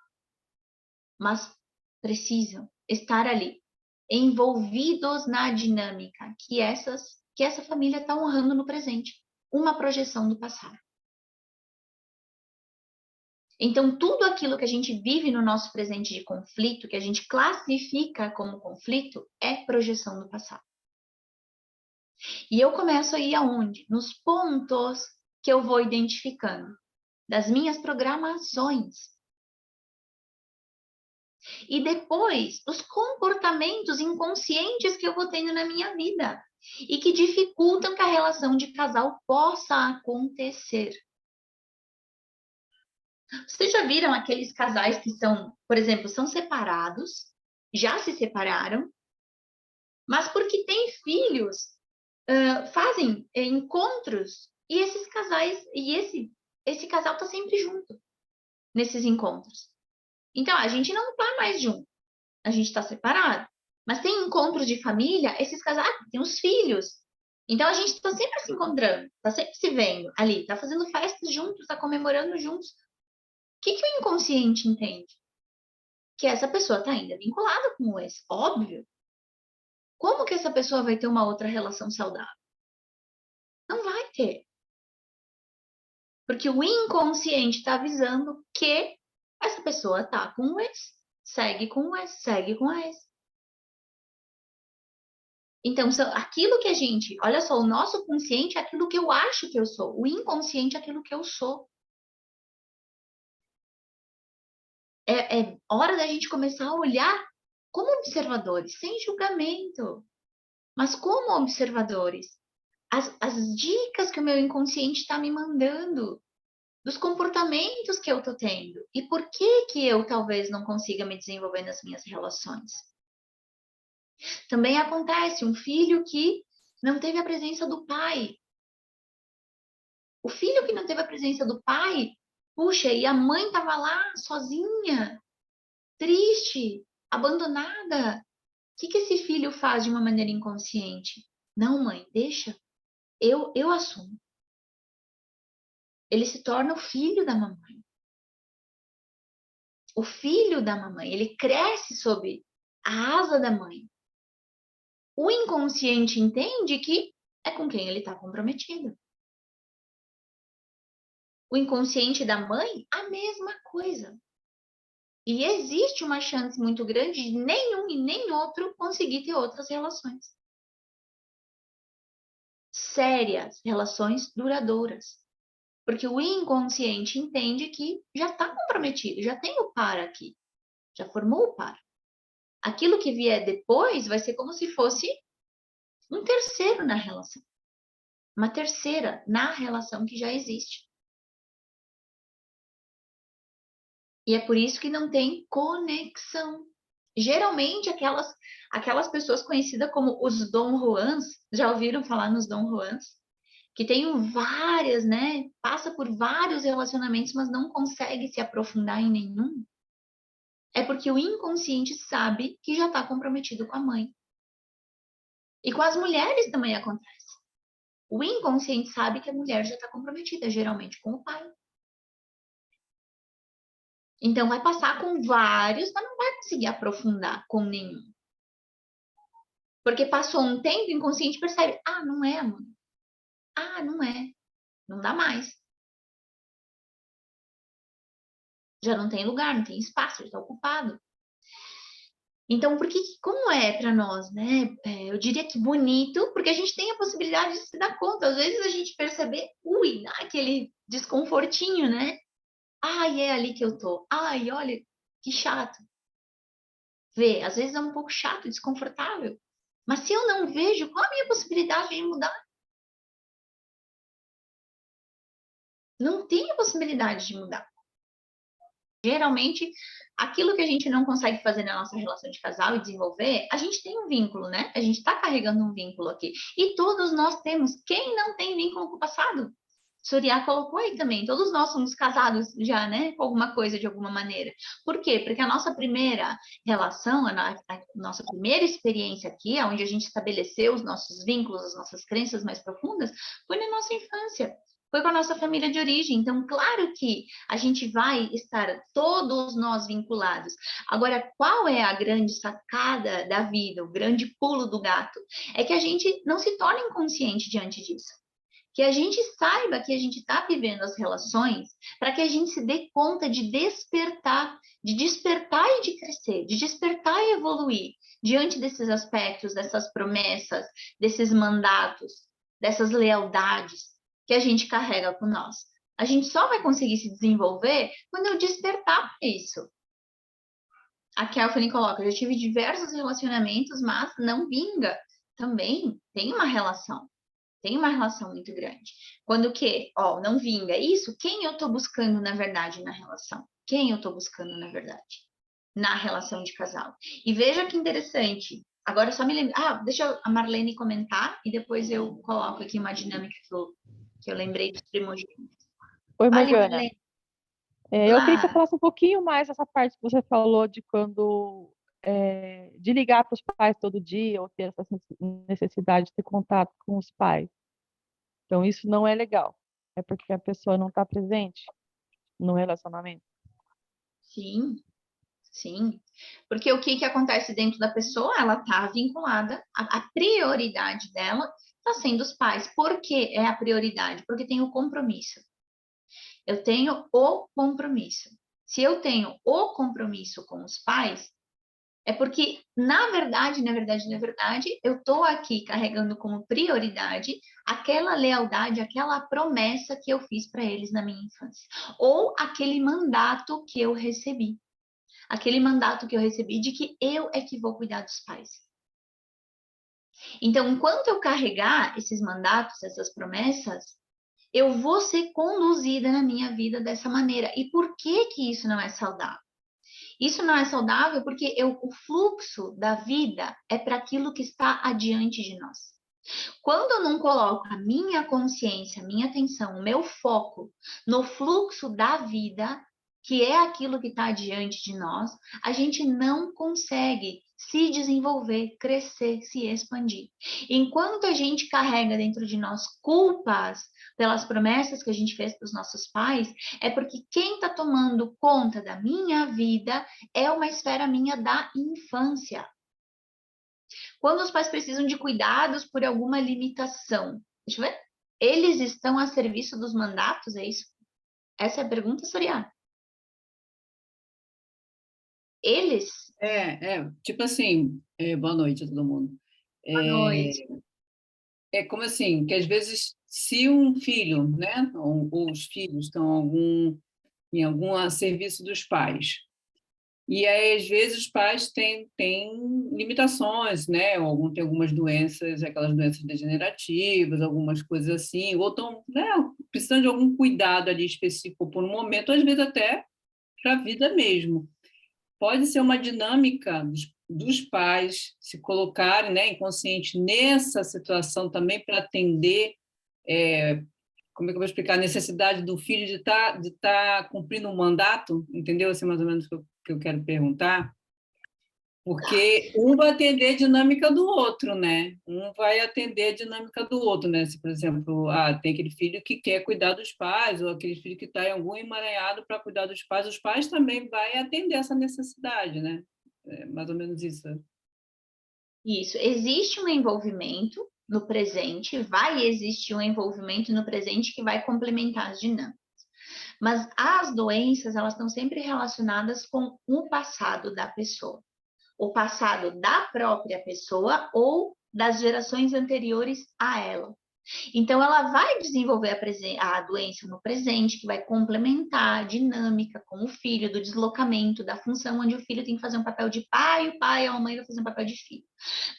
mas precisam estar ali, envolvidos na dinâmica que essa família está honrando no presente, uma projeção do passado. Então, tudo aquilo que a gente vive no nosso presente de conflito, que a gente classifica como conflito, é projeção do passado. E eu começo aí aonde? Nos pontos que eu vou identificando das minhas programações. E depois, os comportamentos inconscientes que eu vou tendo na minha vida e que dificultam que a relação de casal possa acontecer. Vocês já viram aqueles casais que são, por exemplo, são separados, já se separaram, mas porque têm filhos, fazem encontros e esses casais e esse casal está sempre junto nesses encontros. Então a gente não está mais junto, a gente está separado. Mas tem encontros de família, esses casais têm os filhos. Então a gente está sempre se encontrando, está sempre se vendo ali, está fazendo festas juntos, está comemorando juntos. O que o inconsciente entende? Que essa pessoa está ainda vinculada com esse, óbvio. Como que essa pessoa vai ter uma outra relação saudável? Não vai ter. Porque o inconsciente está avisando que essa pessoa está com o ex, segue com o ex, segue com a ex. Então, aquilo que a gente, olha só, o nosso consciente é aquilo que eu acho que eu sou, o inconsciente é aquilo que eu sou. É hora da gente começar a olhar como observadores, sem julgamento, mas como observadores. As dicas que o meu inconsciente está me mandando, dos comportamentos que eu estou tendo, e por que eu talvez não consiga me desenvolver nas minhas relações. Também acontece um filho que não teve a presença do pai. O filho que não teve a presença do pai, puxa, e a mãe estava lá sozinha, triste, abandonada. O que esse filho faz de uma maneira inconsciente? Não, mãe, deixa, eu assumo. Ele se torna o filho da mamãe. O filho da mamãe, ele cresce sob a asa da mãe. O inconsciente entende que é com quem ele está comprometido. O inconsciente da mãe, a mesma coisa. E existe uma chance muito grande de nenhum e nem outro conseguir ter outras relações. Sérias, relações duradouras. Porque o inconsciente entende que já está comprometido, já tem o par aqui, já formou o par. Aquilo que vier depois vai ser como se fosse um terceiro na relação. Uma terceira na relação que já existe. E é por isso que não tem conexão. Geralmente, aquelas pessoas conhecidas como os Dom Juans, já ouviram falar nos Dom Juans? Que tem várias, né? Passa por vários relacionamentos, mas não consegue se aprofundar em nenhum. É porque o inconsciente sabe que já está comprometido com a mãe. E com as mulheres também acontece. O inconsciente sabe que a mulher já está comprometida, geralmente com o pai. Então, vai passar com vários, mas não vai conseguir aprofundar com nenhum. Porque passou um tempo, o inconsciente percebe: ah, não é, amor. Ah, não é. Não dá mais. Já não tem lugar, não tem espaço, já está ocupado. Então, como é para nós, né? Eu diria que bonito, porque a gente tem a possibilidade de se dar conta. Às vezes a gente perceber, dá aquele desconfortinho, né? Ai, é ali que eu tô. Ai, olha, que chato. Ver, às vezes é um pouco chato, desconfortável. Mas se eu não vejo, qual a minha possibilidade de mudar? Não tem a possibilidade de mudar. Geralmente, aquilo que a gente não consegue fazer na nossa relação de casal e desenvolver, a gente tem um vínculo, né? A gente está carregando um vínculo aqui. E todos nós temos. Quem não tem vínculo com o passado? Surya colocou aí também, todos nós somos casados já, né, com alguma coisa de alguma maneira. Por quê? Porque a nossa primeira relação, a nossa primeira experiência aqui, onde a gente estabeleceu os nossos vínculos, as nossas crenças mais profundas, foi na nossa infância. Foi com a nossa família de origem. Então, claro que a gente vai estar todos nós vinculados. Agora, qual é a grande sacada da vida, o grande pulo do gato? É que a gente não se torne inconsciente diante disso. Que a gente saiba que a gente está vivendo as relações para que a gente se dê conta de despertar e de crescer, de despertar e evoluir diante desses aspectos, dessas promessas, desses mandatos, dessas lealdades que a gente carrega com nós. A gente só vai conseguir se desenvolver quando eu despertar para isso. A Kelvin coloca, eu já tive diversos relacionamentos, mas não vinga. Também tem uma relação. Tem uma relação muito grande. Quando o quê? Ó, não vinga. Isso, quem eu tô buscando, na verdade, na relação? Quem eu tô buscando, na verdade? Na relação de casal. E veja que interessante. Agora só me lembro. Ah, deixa a Marlene comentar e depois eu coloco aqui uma dinâmica que eu lembrei dos primogênitos. Oi, Fale, Morgana. Marlene. Eu queria que você Claro. falasse um pouquinho mais essa parte que você falou de quando de ligar para os pais todo dia ou ter essa necessidade de ter contato com os pais. Então, isso não é legal. É porque a pessoa não está presente no relacionamento. Sim, sim. Porque o que acontece dentro da pessoa? Ela está vinculada, a prioridade dela está sendo os pais. Por que é a prioridade? Porque tem o compromisso. Eu tenho o compromisso. Se eu tenho o compromisso com os pais, é porque, na verdade, eu estou aqui carregando como prioridade aquela lealdade, aquela promessa que eu fiz para eles na minha infância. Ou aquele mandato que eu recebi. Aquele mandato que eu recebi de que eu é que vou cuidar dos pais. Então, enquanto eu carregar esses mandatos, essas promessas, eu vou ser conduzida na minha vida dessa maneira. E por que que isso não é saudável? Isso não é saudável porque o fluxo da vida é para aquilo que está adiante de nós. Quando eu não coloco a minha consciência, a minha atenção, o meu foco no fluxo da vida, que é aquilo que está diante de nós, a gente não consegue se desenvolver, crescer, se expandir. Enquanto a gente carrega dentro de nós culpas pelas promessas que a gente fez para os nossos pais, é porque quem está tomando conta da minha vida é uma esfera minha da infância. Quando os pais precisam de cuidados por alguma limitação, deixa eu ver, eles estão a serviço dos mandatos, é isso? Essa é a pergunta, Soriano. Eles? Tipo assim, boa noite a todo mundo. Boa noite. É como assim, que às vezes, se um filho, né, ou os filhos estão em algum a serviço dos pais, e aí, às vezes, os pais têm limitações, né, ou tem algumas doenças, aquelas doenças degenerativas, algumas coisas assim, ou estão, né, precisando de algum cuidado ali específico por um momento, às vezes até para a vida mesmo. Pode ser uma dinâmica dos pais se colocarem, né, inconsciente nessa situação também para atender, como é que eu vou explicar, a necessidade do filho de tá cumprindo um mandato, entendeu? Assim, mais ou menos o que eu quero perguntar. Porque um vai atender a dinâmica do outro, né? Um vai atender a dinâmica do outro, né? Se, por exemplo, tem aquele filho que quer cuidar dos pais, ou aquele filho que está em algum emaranhado para cuidar dos pais, os pais também vai atender essa necessidade, né? É mais ou menos isso. Isso. Existe um envolvimento no presente, vai existir um envolvimento no presente que vai complementar as dinâmicas. Mas as doenças, elas estão sempre relacionadas com o passado da pessoa. O passado da própria pessoa ou das gerações anteriores a ela. Então, ela vai desenvolver a doença no presente, que vai complementar a dinâmica com o filho, do deslocamento, da função onde o filho tem que fazer um papel de pai, o pai ou a mãe vai fazer um papel de filho.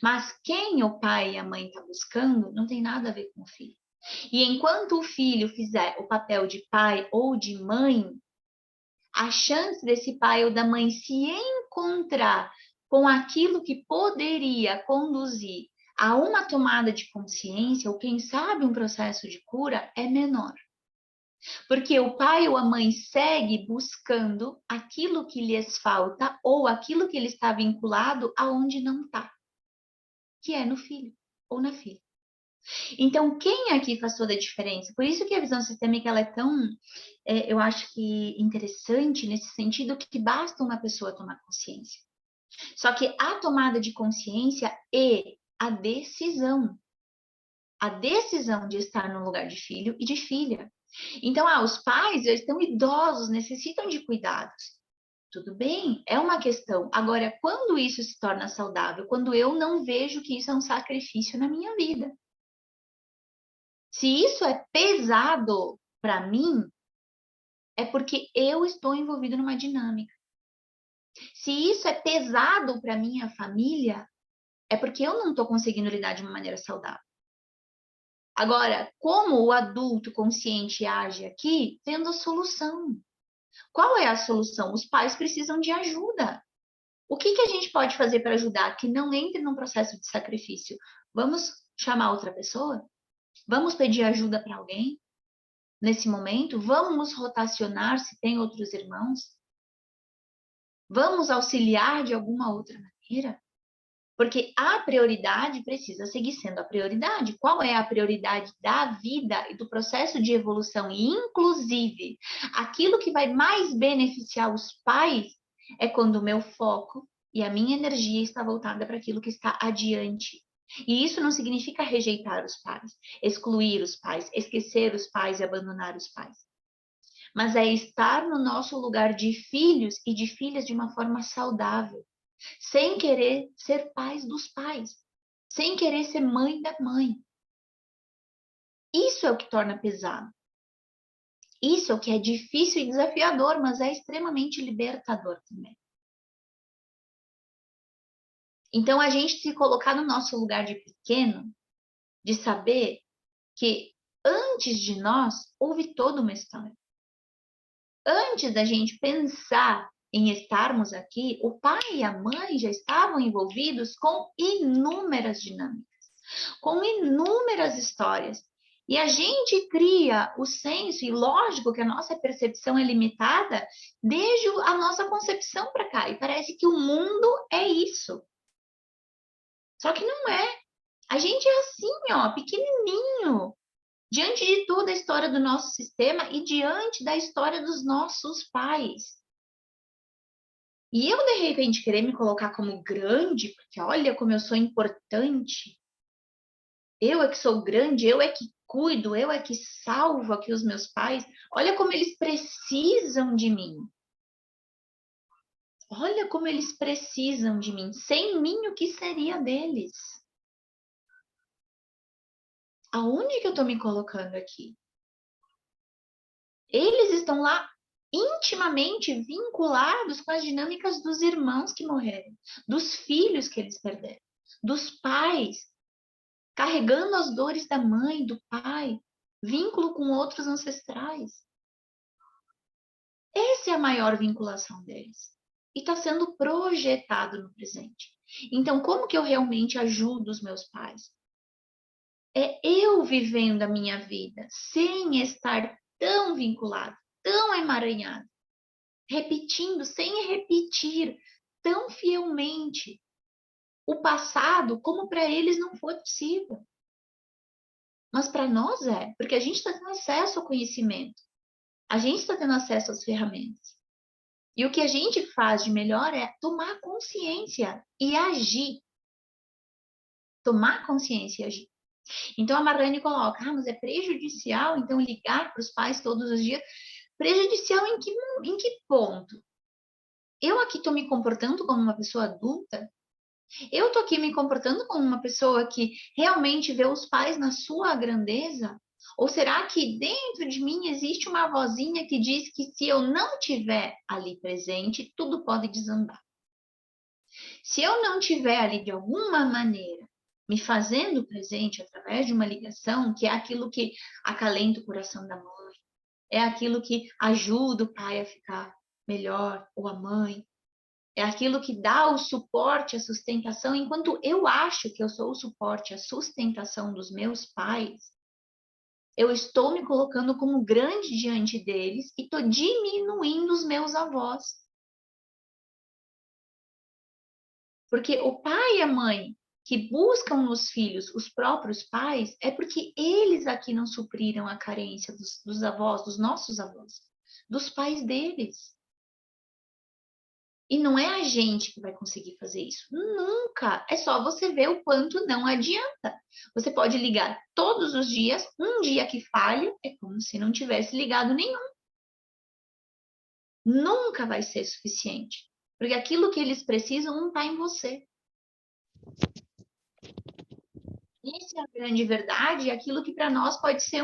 Mas quem o pai e a mãe estão buscando não tem nada a ver com o filho. E enquanto o filho fizer o papel de pai ou de mãe, a chance desse pai ou da mãe se encontrar com aquilo que poderia conduzir a uma tomada de consciência, ou quem sabe um processo de cura, é menor. Porque o pai ou a mãe segue buscando aquilo que lhes falta ou aquilo que ele está vinculado aonde não está, que é no filho ou na filha. Então, quem aqui faz toda a diferença? Por isso que a visão sistêmica ela é tão, eu acho que interessante nesse sentido que basta uma pessoa tomar consciência. Só que a tomada de consciência e a decisão de estar no lugar de filho e de filha. Então, os pais já estão idosos, necessitam de cuidados. Tudo bem, é uma questão. Agora, quando isso se torna saudável? Quando eu não vejo que isso é um sacrifício na minha vida. Se isso é pesado para mim, é porque eu estou envolvido numa dinâmica. Se isso é pesado para minha família, é porque eu não estou conseguindo lidar de uma maneira saudável. Agora, como o adulto consciente age aqui, tendo a solução. Qual é a solução? Os pais precisam de ajuda. O que a gente pode fazer para ajudar que não entre num processo de sacrifício? Vamos chamar outra pessoa? Vamos pedir ajuda para alguém? Nesse momento, vamos rotacionar se tem outros irmãos? Vamos auxiliar de alguma outra maneira? Porque a prioridade precisa seguir sendo a prioridade. Qual é a prioridade da vida e do processo de evolução? E, inclusive, aquilo que vai mais beneficiar os pais é quando o meu foco e a minha energia está voltada para aquilo que está adiante. E isso não significa rejeitar os pais, excluir os pais, esquecer os pais e abandonar os pais. Mas é estar no nosso lugar de filhos e de filhas de uma forma saudável, sem querer ser pais dos pais, sem querer ser mãe da mãe. Isso é o que torna pesado. Isso é o que é difícil e desafiador, mas é extremamente libertador também. Então, a gente se colocar no nosso lugar de pequeno, de saber que antes de nós houve toda uma história. Antes da gente pensar em estarmos aqui, o pai e a mãe já estavam envolvidos com inúmeras dinâmicas, com inúmeras histórias. E a gente cria o senso, e lógico que a nossa percepção é limitada desde a nossa concepção para cá. E parece que o mundo é isso. Só que não é. A gente é assim, ó, pequenininho, diante de toda a história do nosso sistema e diante da história dos nossos pais. E eu, de repente, querer me colocar como grande, porque olha como eu sou importante. Eu é que sou grande, eu é que cuido, eu é que salvo aqui os meus pais. Olha como eles precisam de mim. Olha como eles precisam de mim. Sem mim, o que seria deles? Aonde que eu estou me colocando aqui? Eles estão lá intimamente vinculados com as dinâmicas dos irmãos que morreram, dos filhos que eles perderam, dos pais, carregando as dores da mãe, do pai, vínculo com outros ancestrais. Essa é a maior vinculação deles. E está sendo projetado no presente. Então, como que eu realmente ajudo os meus pais? É eu vivendo a minha vida sem estar tão vinculado, tão emaranhado, repetindo, sem repetir tão fielmente o passado como para eles não foi possível. Mas para nós é, porque a gente está tendo acesso ao conhecimento, a gente está tendo acesso às ferramentas. E o que a gente faz de melhor é tomar consciência e agir. Tomar consciência e agir. Então a Marlene coloca, mas é prejudicial então ligar para os pais todos os dias. Prejudicial em que ponto? Eu aqui estou me comportando como uma pessoa adulta? Eu estou aqui me comportando como uma pessoa que realmente vê os pais na sua grandeza? Ou será que dentro de mim existe uma vozinha que diz que se eu não estiver ali presente, tudo pode desandar? Se eu não estiver ali de alguma maneira me fazendo presente através de uma ligação, que é aquilo que acalenta o coração da mãe, é aquilo que ajuda o pai a ficar melhor, ou a mãe, é aquilo que dá o suporte, a sustentação, enquanto eu acho que eu sou o suporte, a sustentação dos meus pais, eu estou me colocando como grande diante deles e estou diminuindo os meus avós. Porque o pai e a mãe que buscam nos filhos os próprios pais é porque eles aqui não supriram a carência dos avós, dos nossos avós, dos pais deles. E não é a gente que vai conseguir fazer isso. Nunca. É só você ver o quanto não adianta. Você pode ligar todos os dias, um dia que falha, é como se não tivesse ligado nenhum. Nunca vai ser suficiente. Porque aquilo que eles precisam não está em você. Isso é a grande verdade, aquilo que para nós pode ser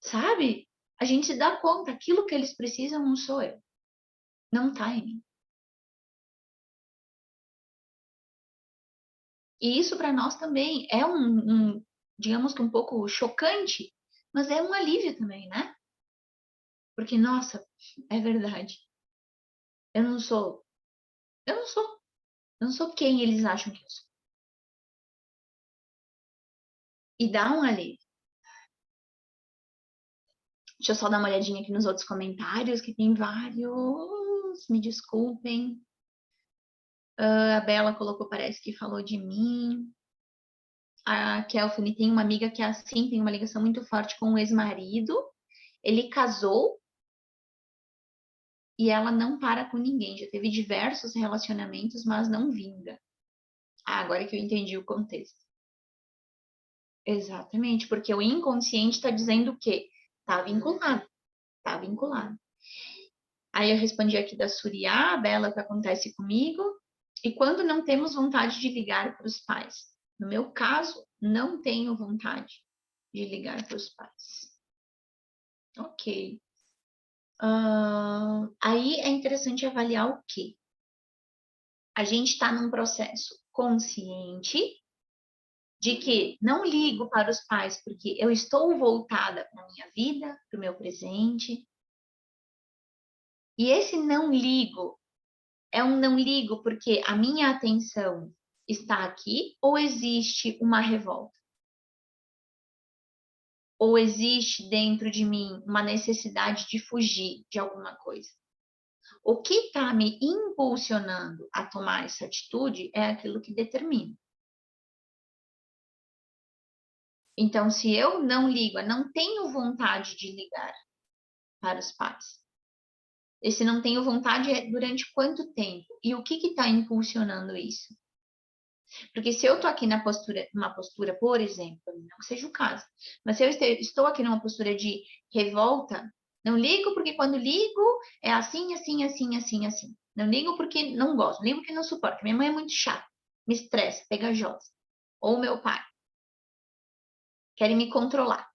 sabe? A gente se dá conta, aquilo que eles precisam não sou eu. Não está em mim. E isso para nós também é digamos que um pouco chocante, mas é um alívio também, né? Porque, nossa, é verdade. Eu não sou, eu não sou, eu não sou quem eles acham que eu sou. E dá um alívio. Deixa eu só dar uma olhadinha aqui nos outros comentários, que tem vários. Me desculpem. A Bela colocou, parece que falou de mim. A Kelfine tem uma amiga que é assim, tem uma ligação muito forte com o ex-marido. Ele casou e ela não para com ninguém. Já teve diversos relacionamentos, mas não vinga. Ah, agora que eu entendi o contexto. Exatamente, porque o inconsciente está dizendo o quê? Tá vinculado, tá vinculado. Aí eu respondi aqui da Surya, Bela, o que acontece comigo? E quando não temos vontade de ligar para os pais? No meu caso, não tenho vontade de ligar para os pais. Ok. Aí é interessante avaliar o quê? A gente está num processo consciente de que não ligo para os pais porque eu estou voltada para a minha vida, para o meu presente. E esse não ligo é um não ligo porque a minha atenção está aqui ou existe uma revolta? Ou existe dentro de mim uma necessidade de fugir de alguma coisa? O que está me impulsionando a tomar essa atitude é aquilo que determina. Então, se eu não ligo, eu não tenho vontade de ligar para os pais. Esse não tenho vontade é durante quanto tempo? E o que está impulsionando isso? Porque se eu estou aqui numa postura, por exemplo, não que seja o caso, mas se eu estou aqui numa postura de revolta, não ligo porque quando ligo é assim, assim, assim, assim, assim. Não ligo porque não gosto, não ligo porque não suporto. Minha mãe é muito chata, me estressa, pegajosa. Ou meu pai. Querem me controlar.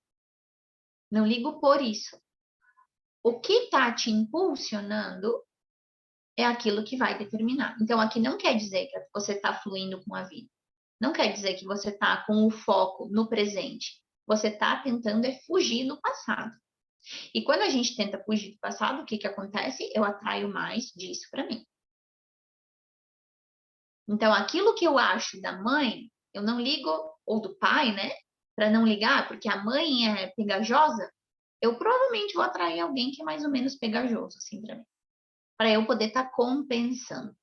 Não ligo por isso. O que está te impulsionando é aquilo que vai determinar. Então, aqui não quer dizer que você está fluindo com a vida. Não quer dizer que você está com o foco no presente. Você está tentando fugir do passado. E quando a gente tenta fugir do passado, o que acontece? Eu atraio mais disso para mim. Então, aquilo que eu acho da mãe, eu não ligo, ou do pai, né? Para não ligar, porque a mãe é pegajosa, eu provavelmente vou atrair alguém que é mais ou menos pegajoso, assim, para mim. Para eu poder estar compensando.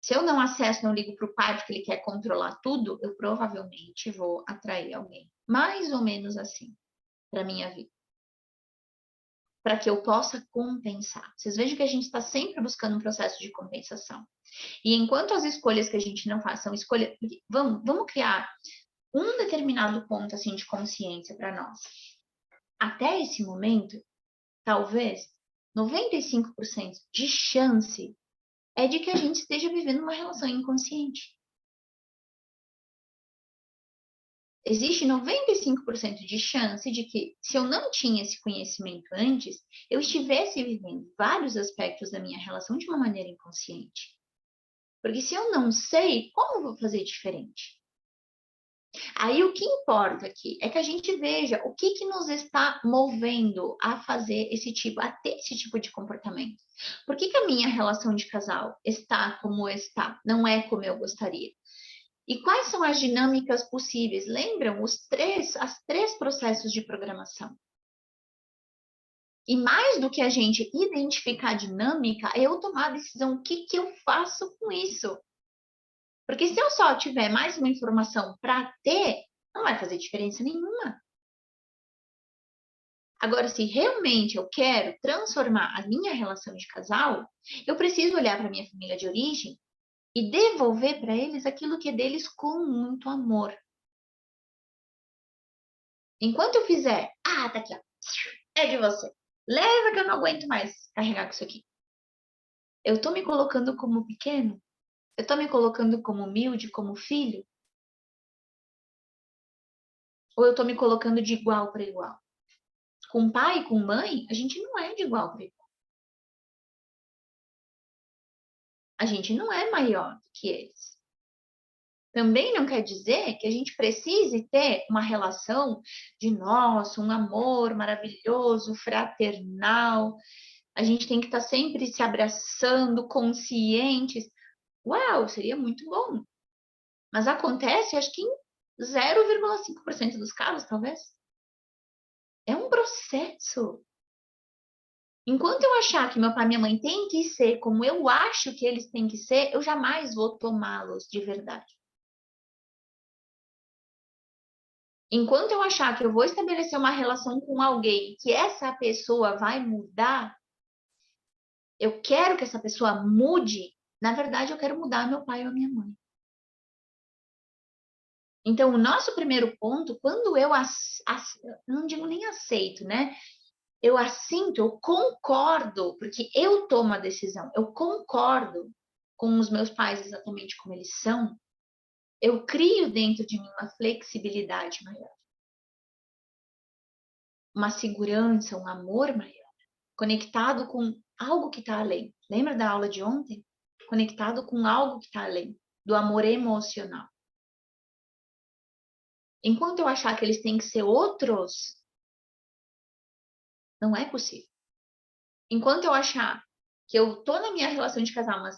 Se eu não acesso, não ligo para o pai porque ele quer controlar tudo, eu provavelmente vou atrair alguém. Mais ou menos assim, para minha vida. Para que eu possa compensar. Vocês vejam que a gente está sempre buscando um processo de compensação. E enquanto as escolhas que a gente não faz são escolhas. Vamos criar um determinado ponto assim, de consciência para nós. Até esse momento, talvez 95% de chance é de que a gente esteja vivendo uma relação inconsciente. Existe 95% de chance de que, se eu não tinha esse conhecimento antes, eu estivesse vivendo vários aspectos da minha relação de uma maneira inconsciente. Porque se eu não sei, como eu vou fazer diferente? Aí o que importa aqui é que a gente veja o que nos está movendo a fazer a ter esse tipo de comportamento. Por que a minha relação de casal está como está? Não é como eu gostaria. E quais são as dinâmicas possíveis? Lembram os três processos de programação. E mais do que a gente identificar a dinâmica, é eu tomar a decisão, o que eu faço com isso? Porque se eu só tiver mais uma informação para ter, não vai fazer diferença nenhuma. Agora, se realmente eu quero transformar a minha relação de casal, eu preciso olhar para a minha família de origem e devolver para eles aquilo que é deles com muito amor. Enquanto eu fizer, tá aqui, ó, é de você. Leva que eu não aguento mais carregar com isso aqui. Eu tô me colocando como pequeno? Eu tô me colocando como humilde, como filho? Ou eu tô me colocando de igual para igual? Com pai e com mãe, a gente não é de igual para igual. A gente não é maior do que eles. Também não quer dizer que a gente precise ter uma relação de nossa, um amor maravilhoso, fraternal. A gente tem que estar sempre se abraçando, conscientes. Uau, seria muito bom. Mas acontece, acho que em 0,5% dos casos, talvez. É um processo. Enquanto eu achar que meu pai e minha mãe têm que ser como eu acho que eles têm que ser, eu jamais vou tomá-los de verdade. Enquanto eu achar que eu vou estabelecer uma relação com alguém que essa pessoa vai mudar, eu quero que essa pessoa mude, na verdade eu quero mudar meu pai ou a minha mãe. Então, o nosso primeiro ponto, quando eu não digo nem aceito, né? Eu assinto, eu concordo, porque eu tomo a decisão, eu concordo com os meus pais exatamente como eles são, eu crio dentro de mim uma flexibilidade maior, uma segurança, um amor maior, conectado com algo que está além. Lembra da aula de ontem? Conectado com algo que está além, do amor emocional. Enquanto eu achar que eles têm que ser outros, não é possível. Enquanto eu achar que eu tô na minha relação de casal, mas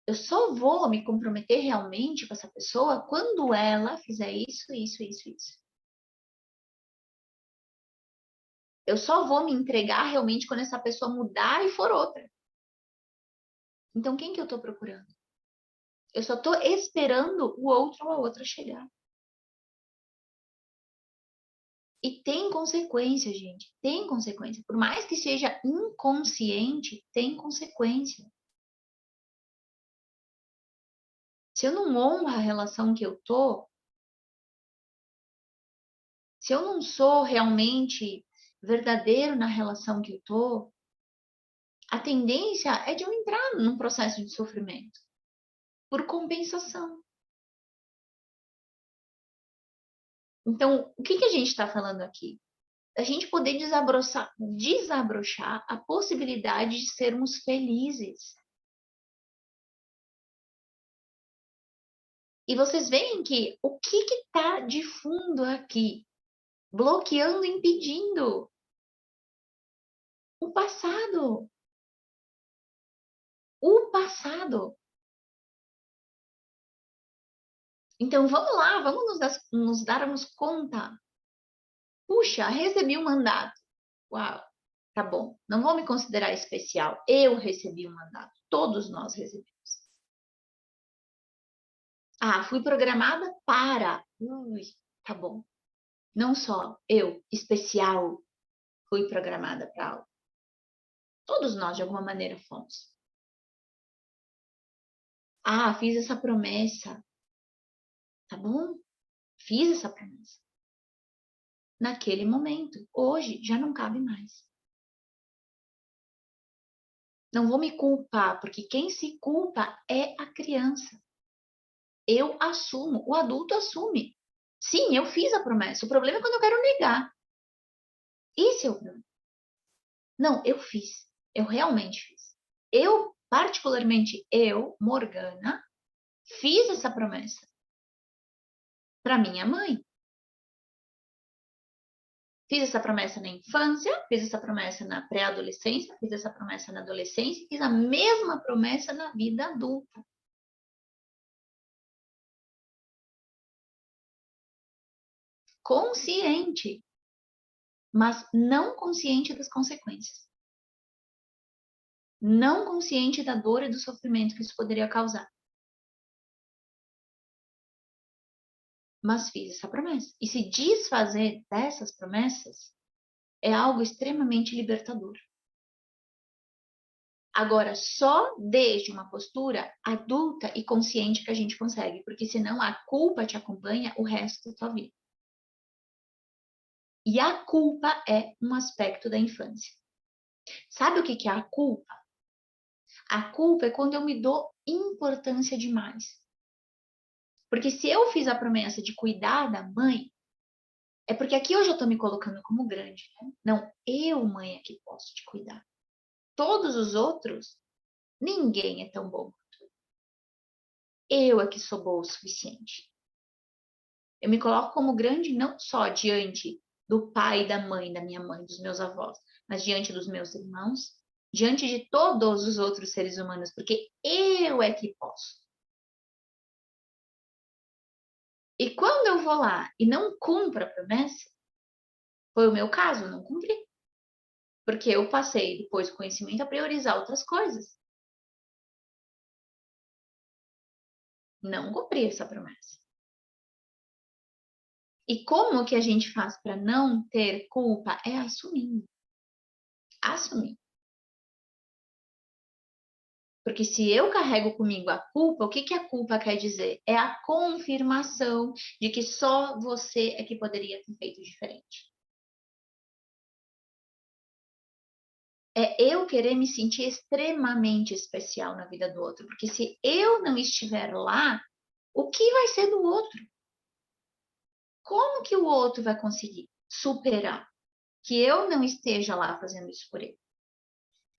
eu só vou me comprometer realmente com essa pessoa quando ela fizer isso, isso, isso, isso. Eu só vou me entregar realmente quando essa pessoa mudar e for outra. Então, quem que eu tô procurando? Eu só tô esperando o outro ou a outra chegar. E tem consequência, gente. Tem consequência. Por mais que seja inconsciente, tem consequência. Se eu não honro a relação que eu tô, se eu não sou realmente verdadeiro na relação que eu tô, a tendência é de eu entrar num processo de sofrimento por compensação. Então, o que a gente está falando aqui? A gente poder desabrochar a possibilidade de sermos felizes. E vocês veem que o que está de fundo aqui? Bloqueando, impedindo o passado. O passado. Então, vamos lá, vamos nos darmos conta. Puxa, recebi um mandato. Uau, tá bom. Não vou me considerar especial. Eu recebi um mandato. Todos nós recebemos. Fui programada para. Ui, tá bom. Não só eu, especial, fui programada para algo. Todos nós, de alguma maneira, fomos. Fiz essa promessa. Tá bom? Fiz essa promessa. Naquele momento. Hoje já não cabe mais. Não vou me culpar, porque quem se culpa é a criança. Eu assumo, o adulto assume. Sim, eu fiz a promessa. O problema é quando eu quero negar. Esse é o problema. Não, eu fiz. Eu realmente fiz. Eu, particularmente eu, Morgana, fiz essa promessa para minha mãe. Fiz essa promessa na infância, fiz essa promessa na pré-adolescência, fiz essa promessa na adolescência, fiz a mesma promessa na vida adulta. consciente, mas não consciente das consequências. Não consciente da dor e do sofrimento que isso poderia causar. Mas fiz essa promessa. E se desfazer dessas promessas é algo extremamente libertador. Agora, só desde uma postura adulta e consciente que a gente consegue, porque senão a culpa te acompanha o resto da tua vida. E a culpa é um aspecto da infância. Sabe o que é a culpa? A culpa é quando eu me dou importância demais. Porque se eu fiz a promessa de cuidar da mãe, é porque aqui eu já estou me colocando como grande, né? Não, eu, mãe, é que posso te cuidar. Todos os outros, ninguém é tão bom quanto eu. Eu é que sou boa o suficiente. Eu me coloco como grande não só diante do pai e da mãe, da minha mãe, dos meus avós, mas diante dos meus irmãos, diante de todos os outros seres humanos, porque eu é que posso. E quando eu vou lá e não cumpro a promessa, foi o meu caso, eu não cumpri. Porque eu passei, depois do conhecimento, a priorizar outras coisas. Não cumpri essa promessa. E como que a gente faz para não ter culpa? É assumindo. Assumir. Porque se eu carrego comigo a culpa, o que que a culpa quer dizer? É a confirmação de que só você é que poderia ter feito diferente. É eu querer me sentir extremamente especial na vida do outro. Porque se eu não estiver lá, o que vai ser do outro? Como que o outro vai conseguir superar que eu não esteja lá fazendo isso por ele?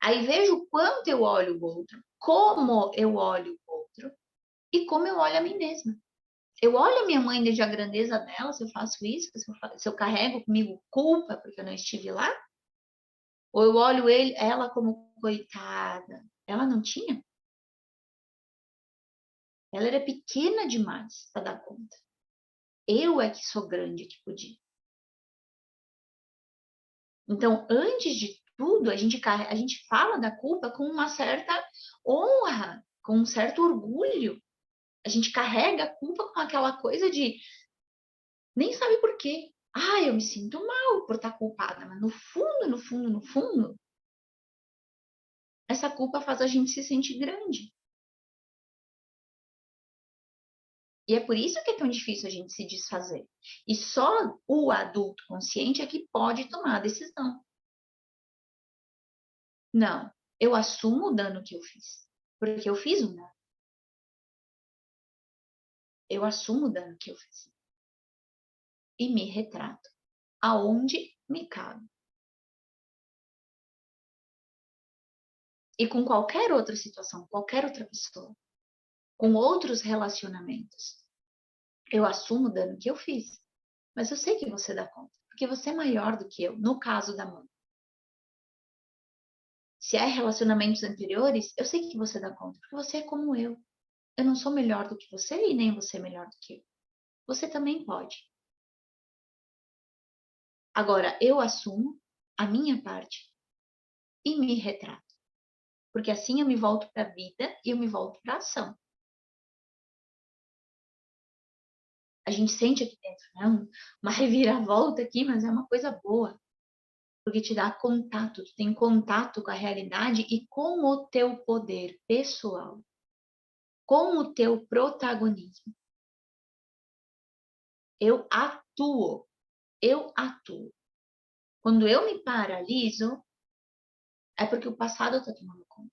Aí vejo o quanto eu olho o outro, como eu olho o outro e como eu olho a mim mesma. Eu olho a minha mãe desde a grandeza dela, se eu faço isso, se eu carrego comigo culpa porque eu não estive lá, ou eu olho ela como coitada. Ela não tinha. Ela era pequena demais para dar conta. Eu é que sou grande que podia. Então, antes de tudo, a gente fala da culpa com uma certa honra, com um certo orgulho. A gente carrega a culpa com aquela coisa de nem sabe por quê. Ah, eu me sinto mal por estar culpada, mas no fundo, no fundo, no fundo, essa culpa faz a gente se sentir grande. E é por isso que é tão difícil a gente se desfazer. E só o adulto consciente é que pode tomar a decisão. Não, eu assumo o dano que eu fiz, porque eu fiz um dano. Eu assumo o dano que eu fiz. E me retrato aonde me cabe. E com qualquer outra situação, qualquer outra pessoa, com outros relacionamentos, eu assumo o dano que eu fiz. Mas eu sei que você dá conta, porque você é maior do que eu, no caso da mãe. Se é relacionamentos anteriores, eu sei que você dá conta, porque você é como eu. Eu não sou melhor do que você e nem você é melhor do que eu. Você também pode. Agora, eu assumo a minha parte e me retrato. Porque assim eu me volto para a vida e eu me volto para a ação. A gente sente aqui dentro, né? Uma reviravolta aqui, mas é uma coisa boa. Porque te dá contato, tu tem contato com a realidade e com o teu poder pessoal. Com o teu protagonismo. Eu atuo. Eu atuo. Quando eu me paraliso, é porque o passado está tomando conta.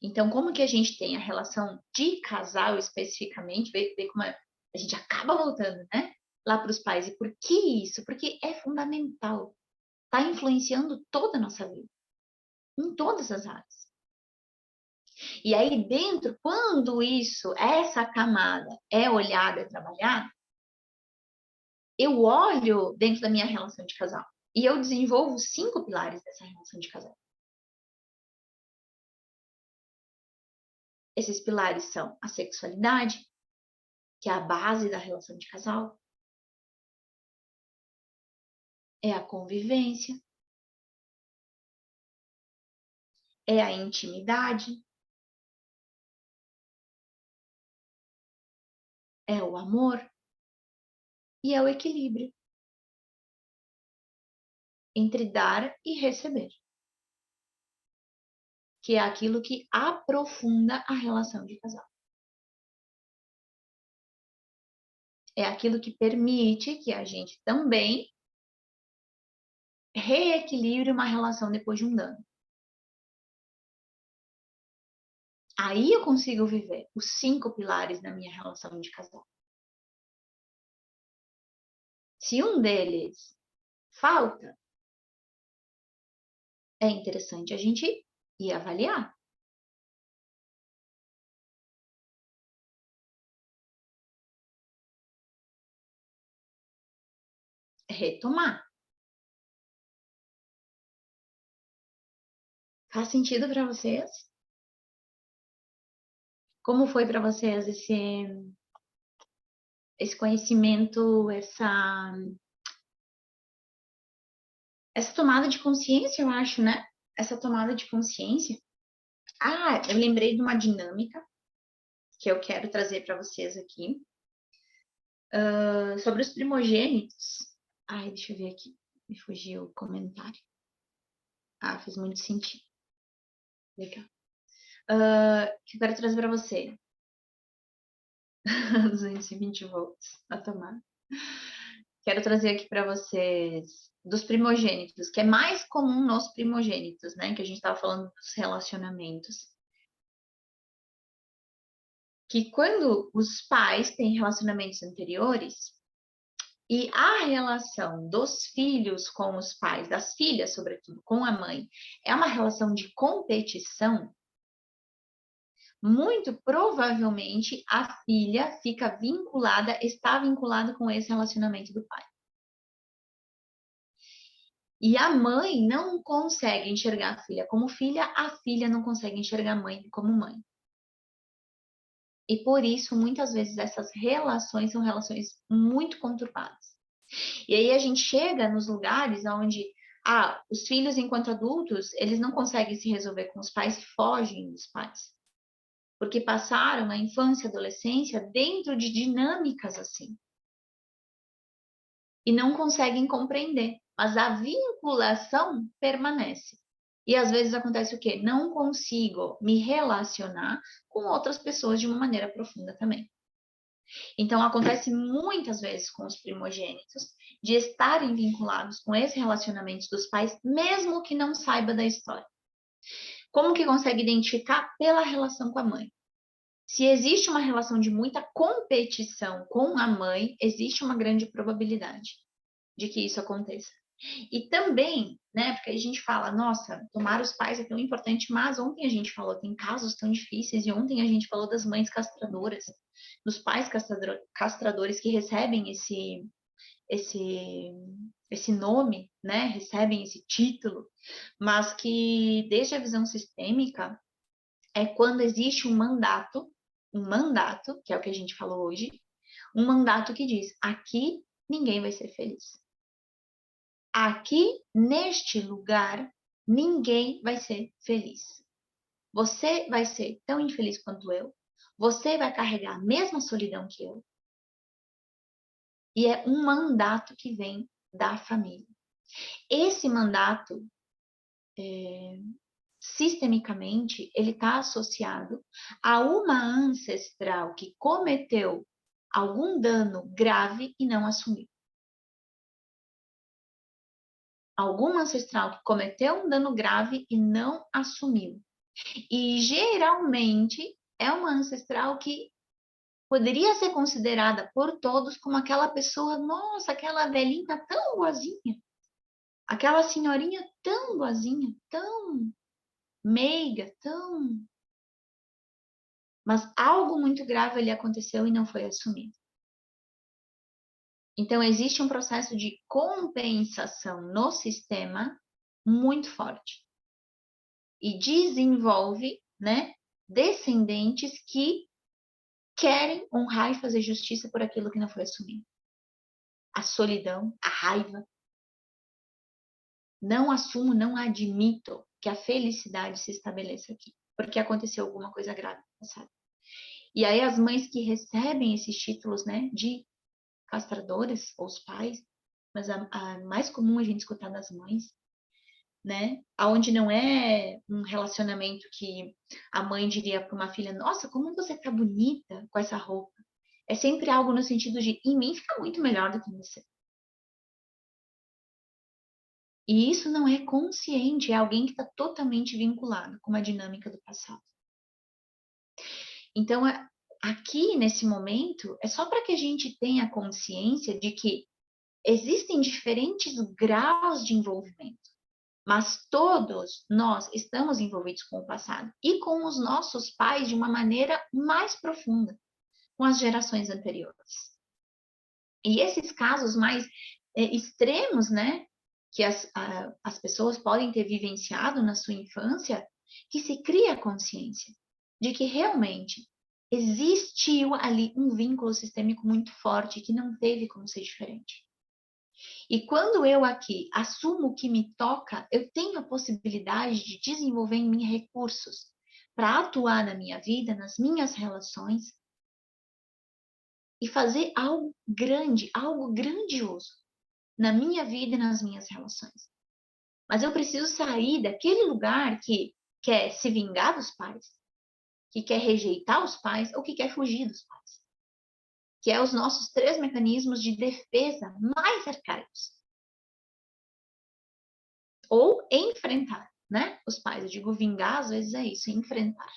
Então, como que a gente tem a relação de casal especificamente, ver como a gente acaba voltando, né? Lá para os pais. E por que isso? Porque é fundamental. Está influenciando toda a nossa vida. Em todas as áreas. E aí dentro, quando essa camada é olhada e trabalhada, eu olho dentro da minha relação de casal. E eu desenvolvo 5 pilares dessa relação de casal. Esses pilares são a sexualidade, que é a base da relação de casal, é a convivência, é a intimidade, é o amor e é o equilíbrio entre dar e receber, que é aquilo que aprofunda a relação de casal. É aquilo que permite que a gente também reequilibre uma relação depois de um dano. Aí eu consigo viver os 5 pilares da minha relação de casal. Se um deles falta, é interessante a gente ir avaliar. Retomar. Faz sentido para vocês? Como foi para vocês esse conhecimento, essa tomada de consciência, eu acho, né? Essa tomada de consciência. Ah, eu lembrei de uma dinâmica que eu quero trazer para vocês aqui, sobre os primogênitos. Ai, deixa eu ver aqui, me fugiu o comentário. Ah, fez muito sentido. Legal. Que eu quero trazer para você. 220 volts na tomada. Quero trazer aqui para vocês dos primogênitos, que é mais comum nos primogênitos, né? Que a gente estava falando dos relacionamentos. Que quando os pais têm relacionamentos anteriores e a relação dos filhos com os pais, das filhas, sobretudo, com a mãe, é uma relação de competição, muito provavelmente a filha está vinculada com esse relacionamento do pai. E a mãe não consegue enxergar a filha não consegue enxergar a mãe como mãe. E por isso, muitas vezes, essas relações são relações muito conturbadas. E aí a gente chega nos lugares onde os filhos, enquanto adultos, eles não conseguem se resolver com os pais e fogem dos pais. Porque passaram a infância e adolescência dentro de dinâmicas assim. E não conseguem compreender. Mas a vinculação permanece. E às vezes acontece o quê? Não consigo me relacionar com outras pessoas de uma maneira profunda também. Então, acontece muitas vezes com os primogênitos de estarem vinculados com esse relacionamento dos pais, mesmo que não saiba da história. Como que consegue identificar? Pela relação com a mãe. Se existe uma relação de muita competição com a mãe, existe uma grande probabilidade de que isso aconteça. E também, né, porque a gente fala, nossa, tomar os pais é tão importante, mas ontem a gente falou, tem casos tão difíceis, e ontem a gente falou das mães castradoras, dos pais castradores que recebem esse nome, né, recebem esse título, mas que desde a visão sistêmica é quando existe um mandato, que é o que a gente falou hoje, um mandato que diz, aqui ninguém vai ser feliz. Aqui, neste lugar, ninguém vai ser feliz. Você vai ser tão infeliz quanto eu. Você vai carregar a mesma solidão que eu. E é um mandato que vem da família. Esse mandato, sistemicamente, ele está associado a uma ancestral que cometeu algum dano grave e não assumiu. Algum ancestral que cometeu um dano grave e não assumiu. E geralmente é uma ancestral que poderia ser considerada por todos como aquela pessoa, nossa, aquela velhinha tão boazinha, aquela senhorinha tão boazinha, tão meiga, tão... Mas algo muito grave ali aconteceu e não foi assumido. Então, existe um processo de compensação no sistema muito forte. E desenvolve, né, descendentes que querem honrar e fazer justiça por aquilo que não foi assumido. A solidão, a raiva. Não assumo, não admito que a felicidade se estabeleça aqui, porque aconteceu alguma coisa grave no passado. E aí as mães que recebem esses títulos, né, de castradoras, ou os pais, mas a mais comum a gente escutar das mães, né, aonde não é um relacionamento que a mãe diria para uma filha, nossa, como você tá bonita com essa roupa. É sempre algo no sentido de, em mim fica muito melhor do que em você. E isso não é consciente, é alguém que está totalmente vinculado com uma dinâmica do passado. Então, aqui nesse momento, é só para que a gente tenha consciência de que existem diferentes graus de envolvimento, mas todos nós estamos envolvidos com o passado e com os nossos pais de uma maneira mais profunda, com as gerações anteriores. E esses casos mais extremos, né, que as pessoas podem ter vivenciado na sua infância, que se cria a consciência de que realmente existiu ali um vínculo sistêmico muito forte que não teve como ser diferente. E quando eu aqui assumo o que me toca, eu tenho a possibilidade de desenvolver em mim recursos para atuar na minha vida, nas minhas relações e fazer algo grande, algo grandioso na minha vida e nas minhas relações. Mas eu preciso sair daquele lugar que quer se vingar dos pais, que quer rejeitar os pais ou que quer fugir dos pais. Que é os nossos 3 mecanismos de defesa mais arcaicos. Ou enfrentar, né? Os pais. Eu digo vingar, às vezes é isso, enfrentar.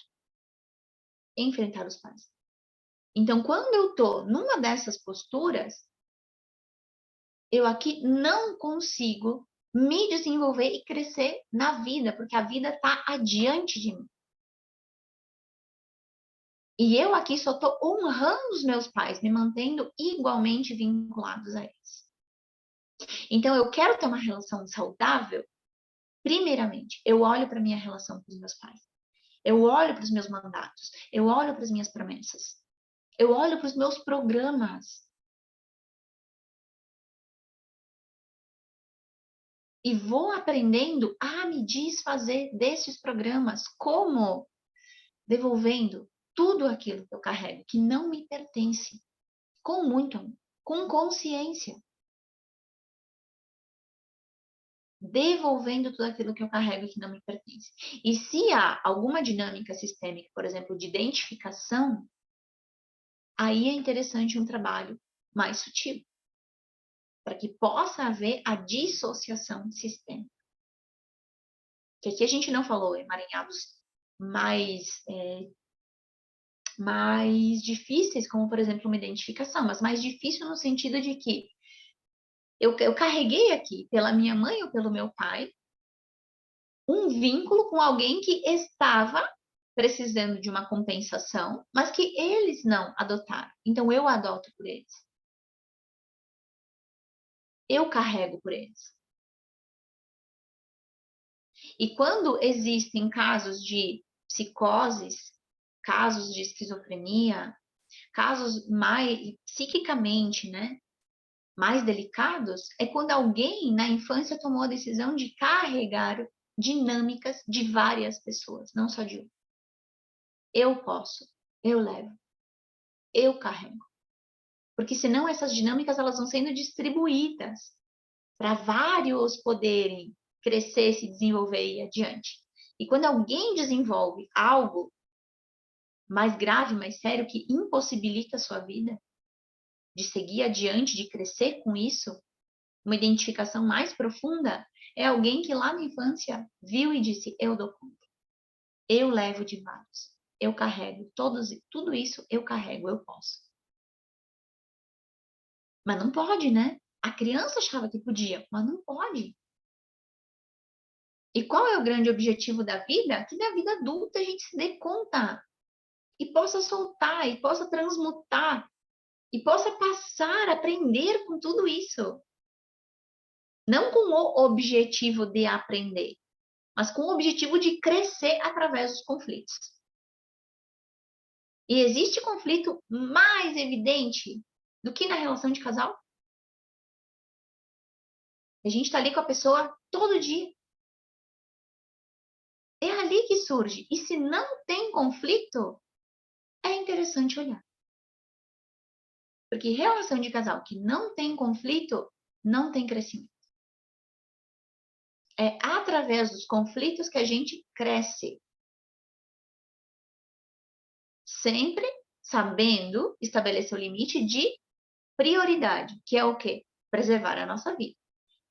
Enfrentar os pais. Então, quando eu tô numa dessas posturas, eu aqui não consigo me desenvolver e crescer na vida, porque a vida está adiante de mim. E eu aqui só estou honrando os meus pais, me mantendo igualmente vinculados a eles. Então, eu quero ter uma relação saudável. Primeiramente, eu olho para a minha relação com os meus pais. Eu olho para os meus mandatos. Eu olho para as minhas promessas. Eu olho para os meus programas. E vou aprendendo a me desfazer desses programas. Como? Devolvendo tudo aquilo que eu carrego, que não me pertence. Com muito amor. Com consciência. Devolvendo tudo aquilo que eu carrego que não me pertence. E se há alguma dinâmica sistêmica, por exemplo, de identificação, aí é interessante um trabalho mais sutil, para que possa haver a dissociação sistêmica. Que aqui a gente não falou emaranhados mais difíceis, como, por exemplo, uma identificação, mas mais difícil no sentido de que eu carreguei aqui, pela minha mãe ou pelo meu pai, um vínculo com alguém que estava precisando de uma compensação, mas que eles não adotaram. Então, eu adoto por eles. Eu carrego por eles. E quando existem casos de psicoses, casos de esquizofrenia, casos mais psiquicamente, né, mais delicados, é quando alguém na infância tomou a decisão de carregar dinâmicas de várias pessoas, não só de uma. Eu posso, eu levo, eu carrego. Porque senão essas dinâmicas elas vão sendo distribuídas para vários poderem crescer, se desenvolver e ir adiante. E quando alguém desenvolve algo mais grave, mais sério, que impossibilita a sua vida de seguir adiante, de crescer com isso, uma identificação mais profunda, é alguém que lá na infância viu e disse, eu dou conta, eu levo de vários, eu carrego, tudo isso eu carrego, eu posso. Mas não pode, né? A criança achava que podia, mas não pode. E qual é o grande objetivo da vida? Que na vida adulta a gente se dê conta e possa soltar, e possa transmutar, e possa passar a aprender com tudo isso. Não com o objetivo de aprender, mas com o objetivo de crescer através dos conflitos. E existe conflito mais evidente do que na relação de casal? A gente está ali com a pessoa todo dia. É ali que surge. E se não tem conflito, é interessante olhar. Porque relação de casal que não tem conflito, não tem crescimento. É através dos conflitos que a gente cresce. Sempre sabendo estabelecer o limite de prioridade, que é o quê? Preservar a nossa vida.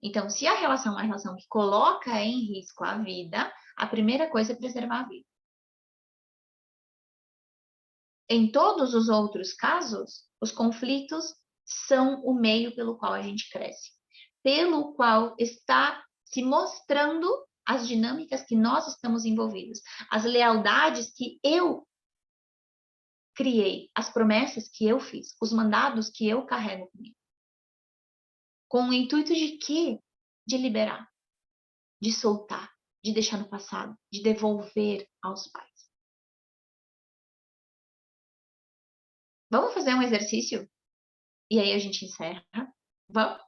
Então, se a relação é uma relação que coloca em risco a vida, a primeira coisa é preservar a vida. Em todos os outros casos, os conflitos são o meio pelo qual a gente cresce, pelo qual está se mostrando as dinâmicas que nós estamos envolvidos, as lealdades que eu criei, as promessas que eu fiz, os mandados que eu carrego comigo. Com o intuito de quê? De liberar, de soltar, de deixar no passado, de devolver aos pais. Vamos fazer um exercício? E aí a gente encerra. Vamos?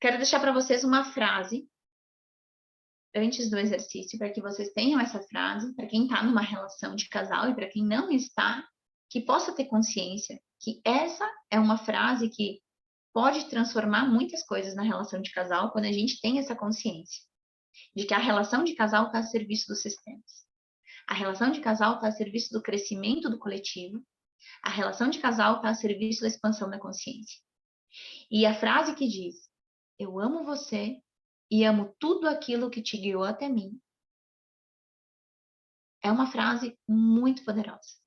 Quero deixar para vocês uma frase antes do exercício, para que vocês tenham essa frase, para quem está numa relação de casal e para quem não está, que possa ter consciência que essa é uma frase que pode transformar muitas coisas na relação de casal quando a gente tem essa consciência de que a relação de casal está a serviço dos sistemas. A relação de casal está a serviço do crescimento do coletivo. A relação de casal está a serviço da expansão da consciência. E a frase que diz: eu amo você e amo tudo aquilo que te guiou até mim, é uma frase muito poderosa.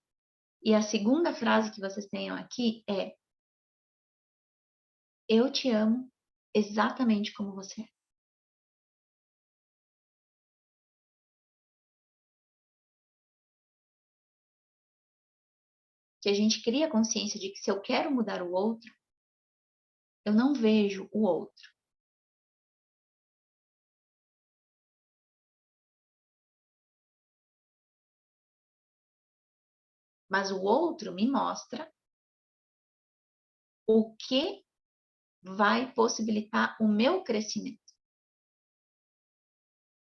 E a segunda frase que vocês tenham aqui é: eu te amo exatamente como você é. Que a gente cria a consciência de que se eu quero mudar o outro, eu não vejo o outro. Mas o outro me mostra o que vai possibilitar o meu crescimento.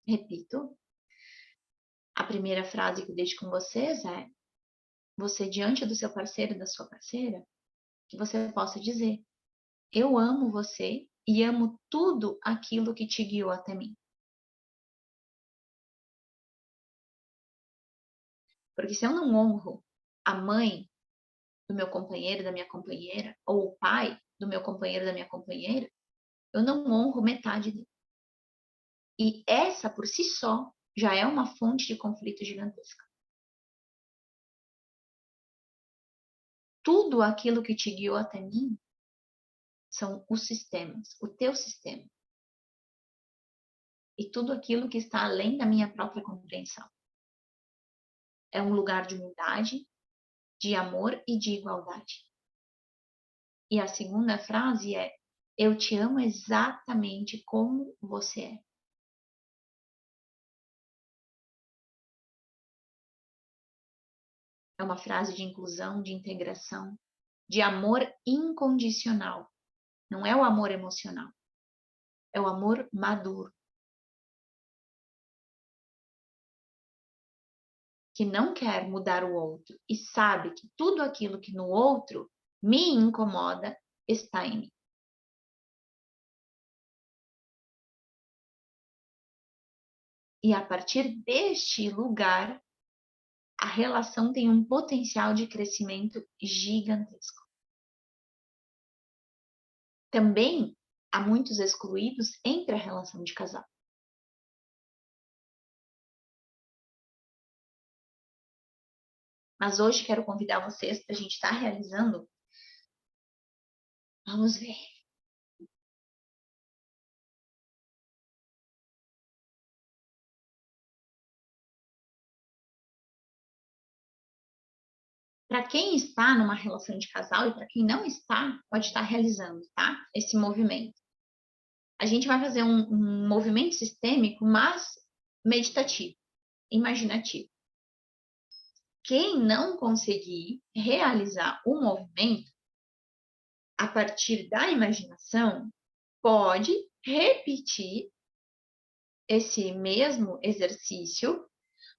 Repito, a primeira frase que eu deixo com vocês é: você diante do seu parceiro e da sua parceira, que você possa dizer: eu amo você e amo tudo aquilo que te guiou até mim. Porque se eu não honro a mãe do meu companheiro, da minha companheira, ou o pai do meu companheiro, da minha companheira, eu não honro metade dele. E essa, por si só, já é uma fonte de conflito gigantesca. Tudo aquilo que te guiou até mim são os sistemas, o teu sistema. E tudo aquilo que está além da minha própria compreensão. É um lugar de humildade, de amor e de igualdade. E a segunda frase é: eu te amo exatamente como você é. É uma frase de inclusão, de integração, de amor incondicional. Não é o amor emocional. É o amor maduro. Que não quer mudar o outro e sabe que tudo aquilo que no outro me incomoda está em mim. E a partir deste lugar, a relação tem um potencial de crescimento gigantesco. Também há muitos excluídos entre a relação de casal. Mas hoje quero convidar vocês para a gente estar realizando. Vamos ver. Para quem está numa relação de casal e para quem não está, pode estar realizando, tá? Esse movimento. A gente vai fazer um movimento sistêmico, mas meditativo, imaginativo. Quem não conseguir realizar o movimento a partir da imaginação, pode repetir esse mesmo exercício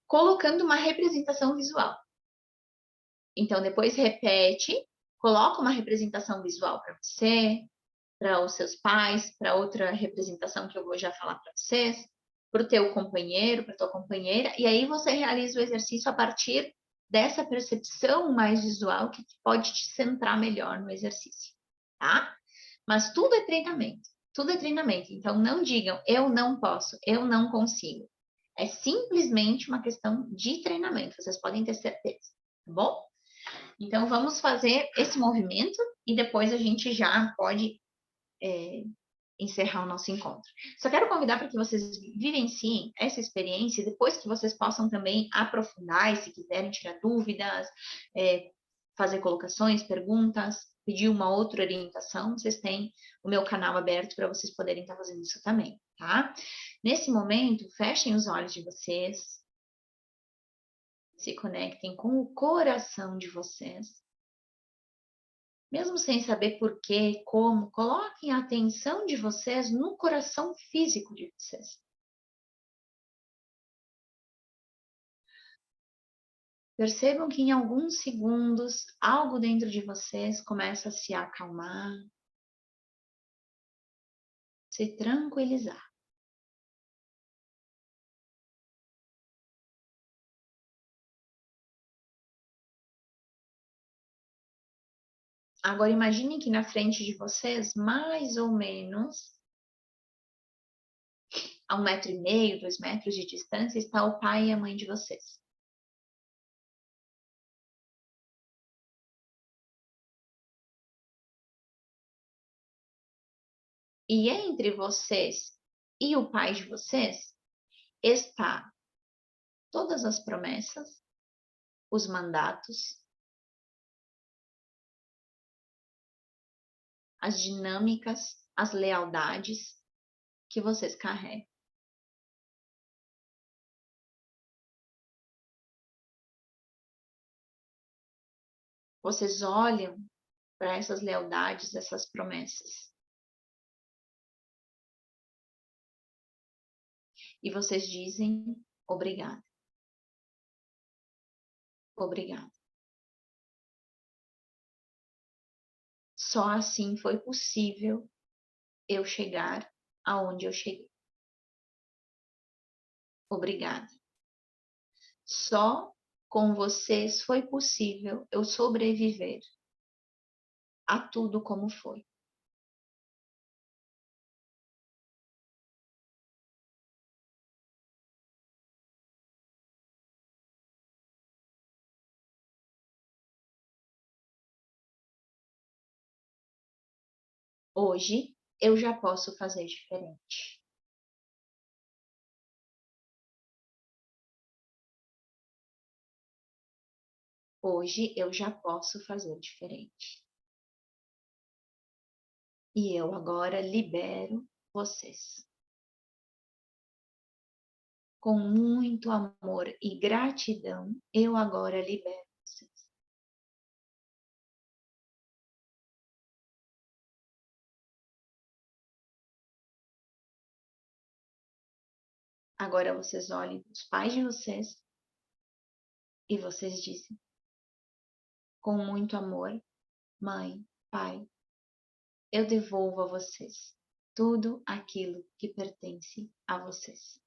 colocando uma representação visual. Então, depois repete, coloca uma representação visual para você, para os seus pais, para outra representação que eu vou já falar para vocês, para o teu companheiro, para a tua companheira, e aí você realiza o exercício a partir dessa percepção mais visual que pode te centrar melhor no exercício, tá? Mas tudo é treinamento, tudo é treinamento. Então, não digam, eu não posso, eu não consigo. É simplesmente uma questão de treinamento, vocês podem ter certeza, tá bom? Então, vamos fazer esse movimento e depois a gente já pode encerrar o nosso encontro. Só quero convidar para que vocês vivenciem essa experiência e depois que vocês possam também aprofundar e se quiserem tirar dúvidas, fazer colocações, perguntas, pedir uma outra orientação, vocês têm o meu canal aberto para vocês poderem estar fazendo isso também, tá? Nesse momento, fechem os olhos de vocês, se conectem com o coração de vocês. Mesmo sem saber por quê, como, coloquem a atenção de vocês no coração físico de vocês. Percebam que em alguns segundos, algo dentro de vocês começa a se acalmar, se tranquilizar. Agora imaginem que na frente de vocês, mais ou menos, a 1,5 m, 2 metros de distância, está o pai e a mãe de vocês. E entre vocês e o pai de vocês está todas as promessas, os mandatos, as dinâmicas, as lealdades que vocês carregam. Vocês olham para essas lealdades, essas promessas. E vocês dizem obrigada. Obrigada. Só assim foi possível eu chegar aonde eu cheguei. Obrigada. Só com vocês foi possível eu sobreviver a tudo como foi. Hoje eu já posso fazer diferente. Hoje eu já posso fazer diferente. E eu agora libero vocês. Com muito amor e gratidão, eu agora libero vocês. Agora vocês olhem para os pais de vocês e vocês dizem, com muito amor, mãe, pai, eu devolvo a vocês tudo aquilo que pertence a vocês.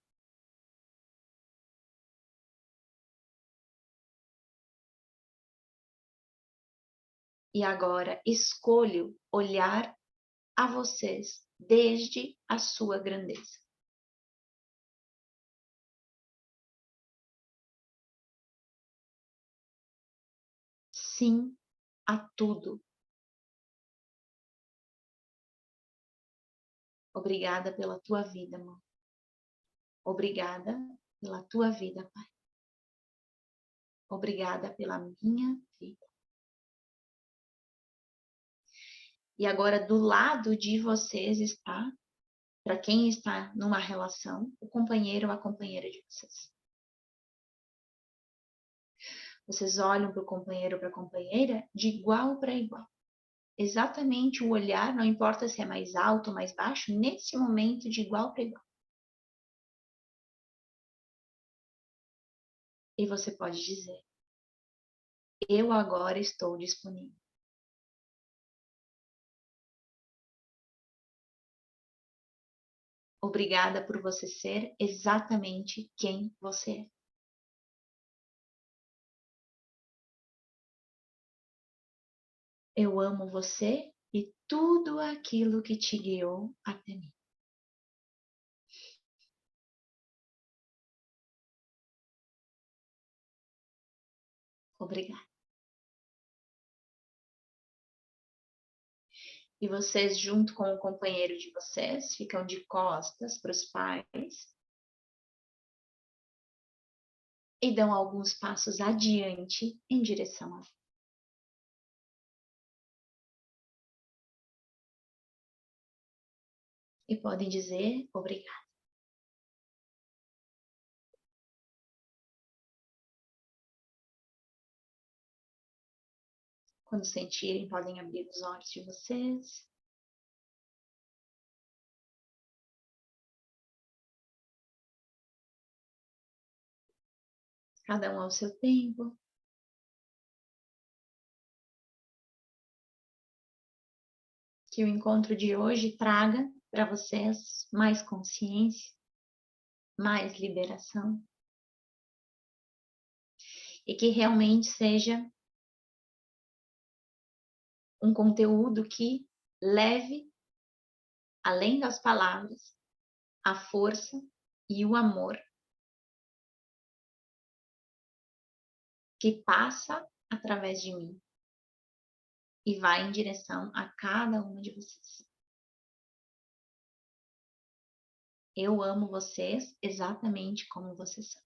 E agora escolho olhar a vocês desde a sua grandeza. Sim a tudo. Obrigada pela tua vida, mãe. Obrigada pela tua vida, pai. Obrigada pela minha vida. E agora do lado de vocês está, para quem está numa relação, o companheiro ou a companheira de vocês. Vocês olham para o companheiro ou para a companheira de igual para igual. Exatamente o olhar, não importa se é mais alto ou mais baixo, nesse momento de igual para igual. E você pode dizer: eu agora estou disponível. Obrigada por você ser exatamente quem você é. Eu amo você e tudo aquilo que te guiou até mim. Obrigada. E vocês, junto com o companheiro de vocês, ficam de costas para os pais e dão alguns passos adiante em direção a Deus. E podem dizer obrigada. Quando sentirem, podem abrir os olhos de vocês. Cada um ao seu tempo. Que o encontro de hoje traga para vocês mais consciência, mais liberação. E que realmente seja um conteúdo que leve, além das palavras, a força e o amor que passa através de mim e vai em direção a cada uma de vocês. Eu amo vocês exatamente como vocês são.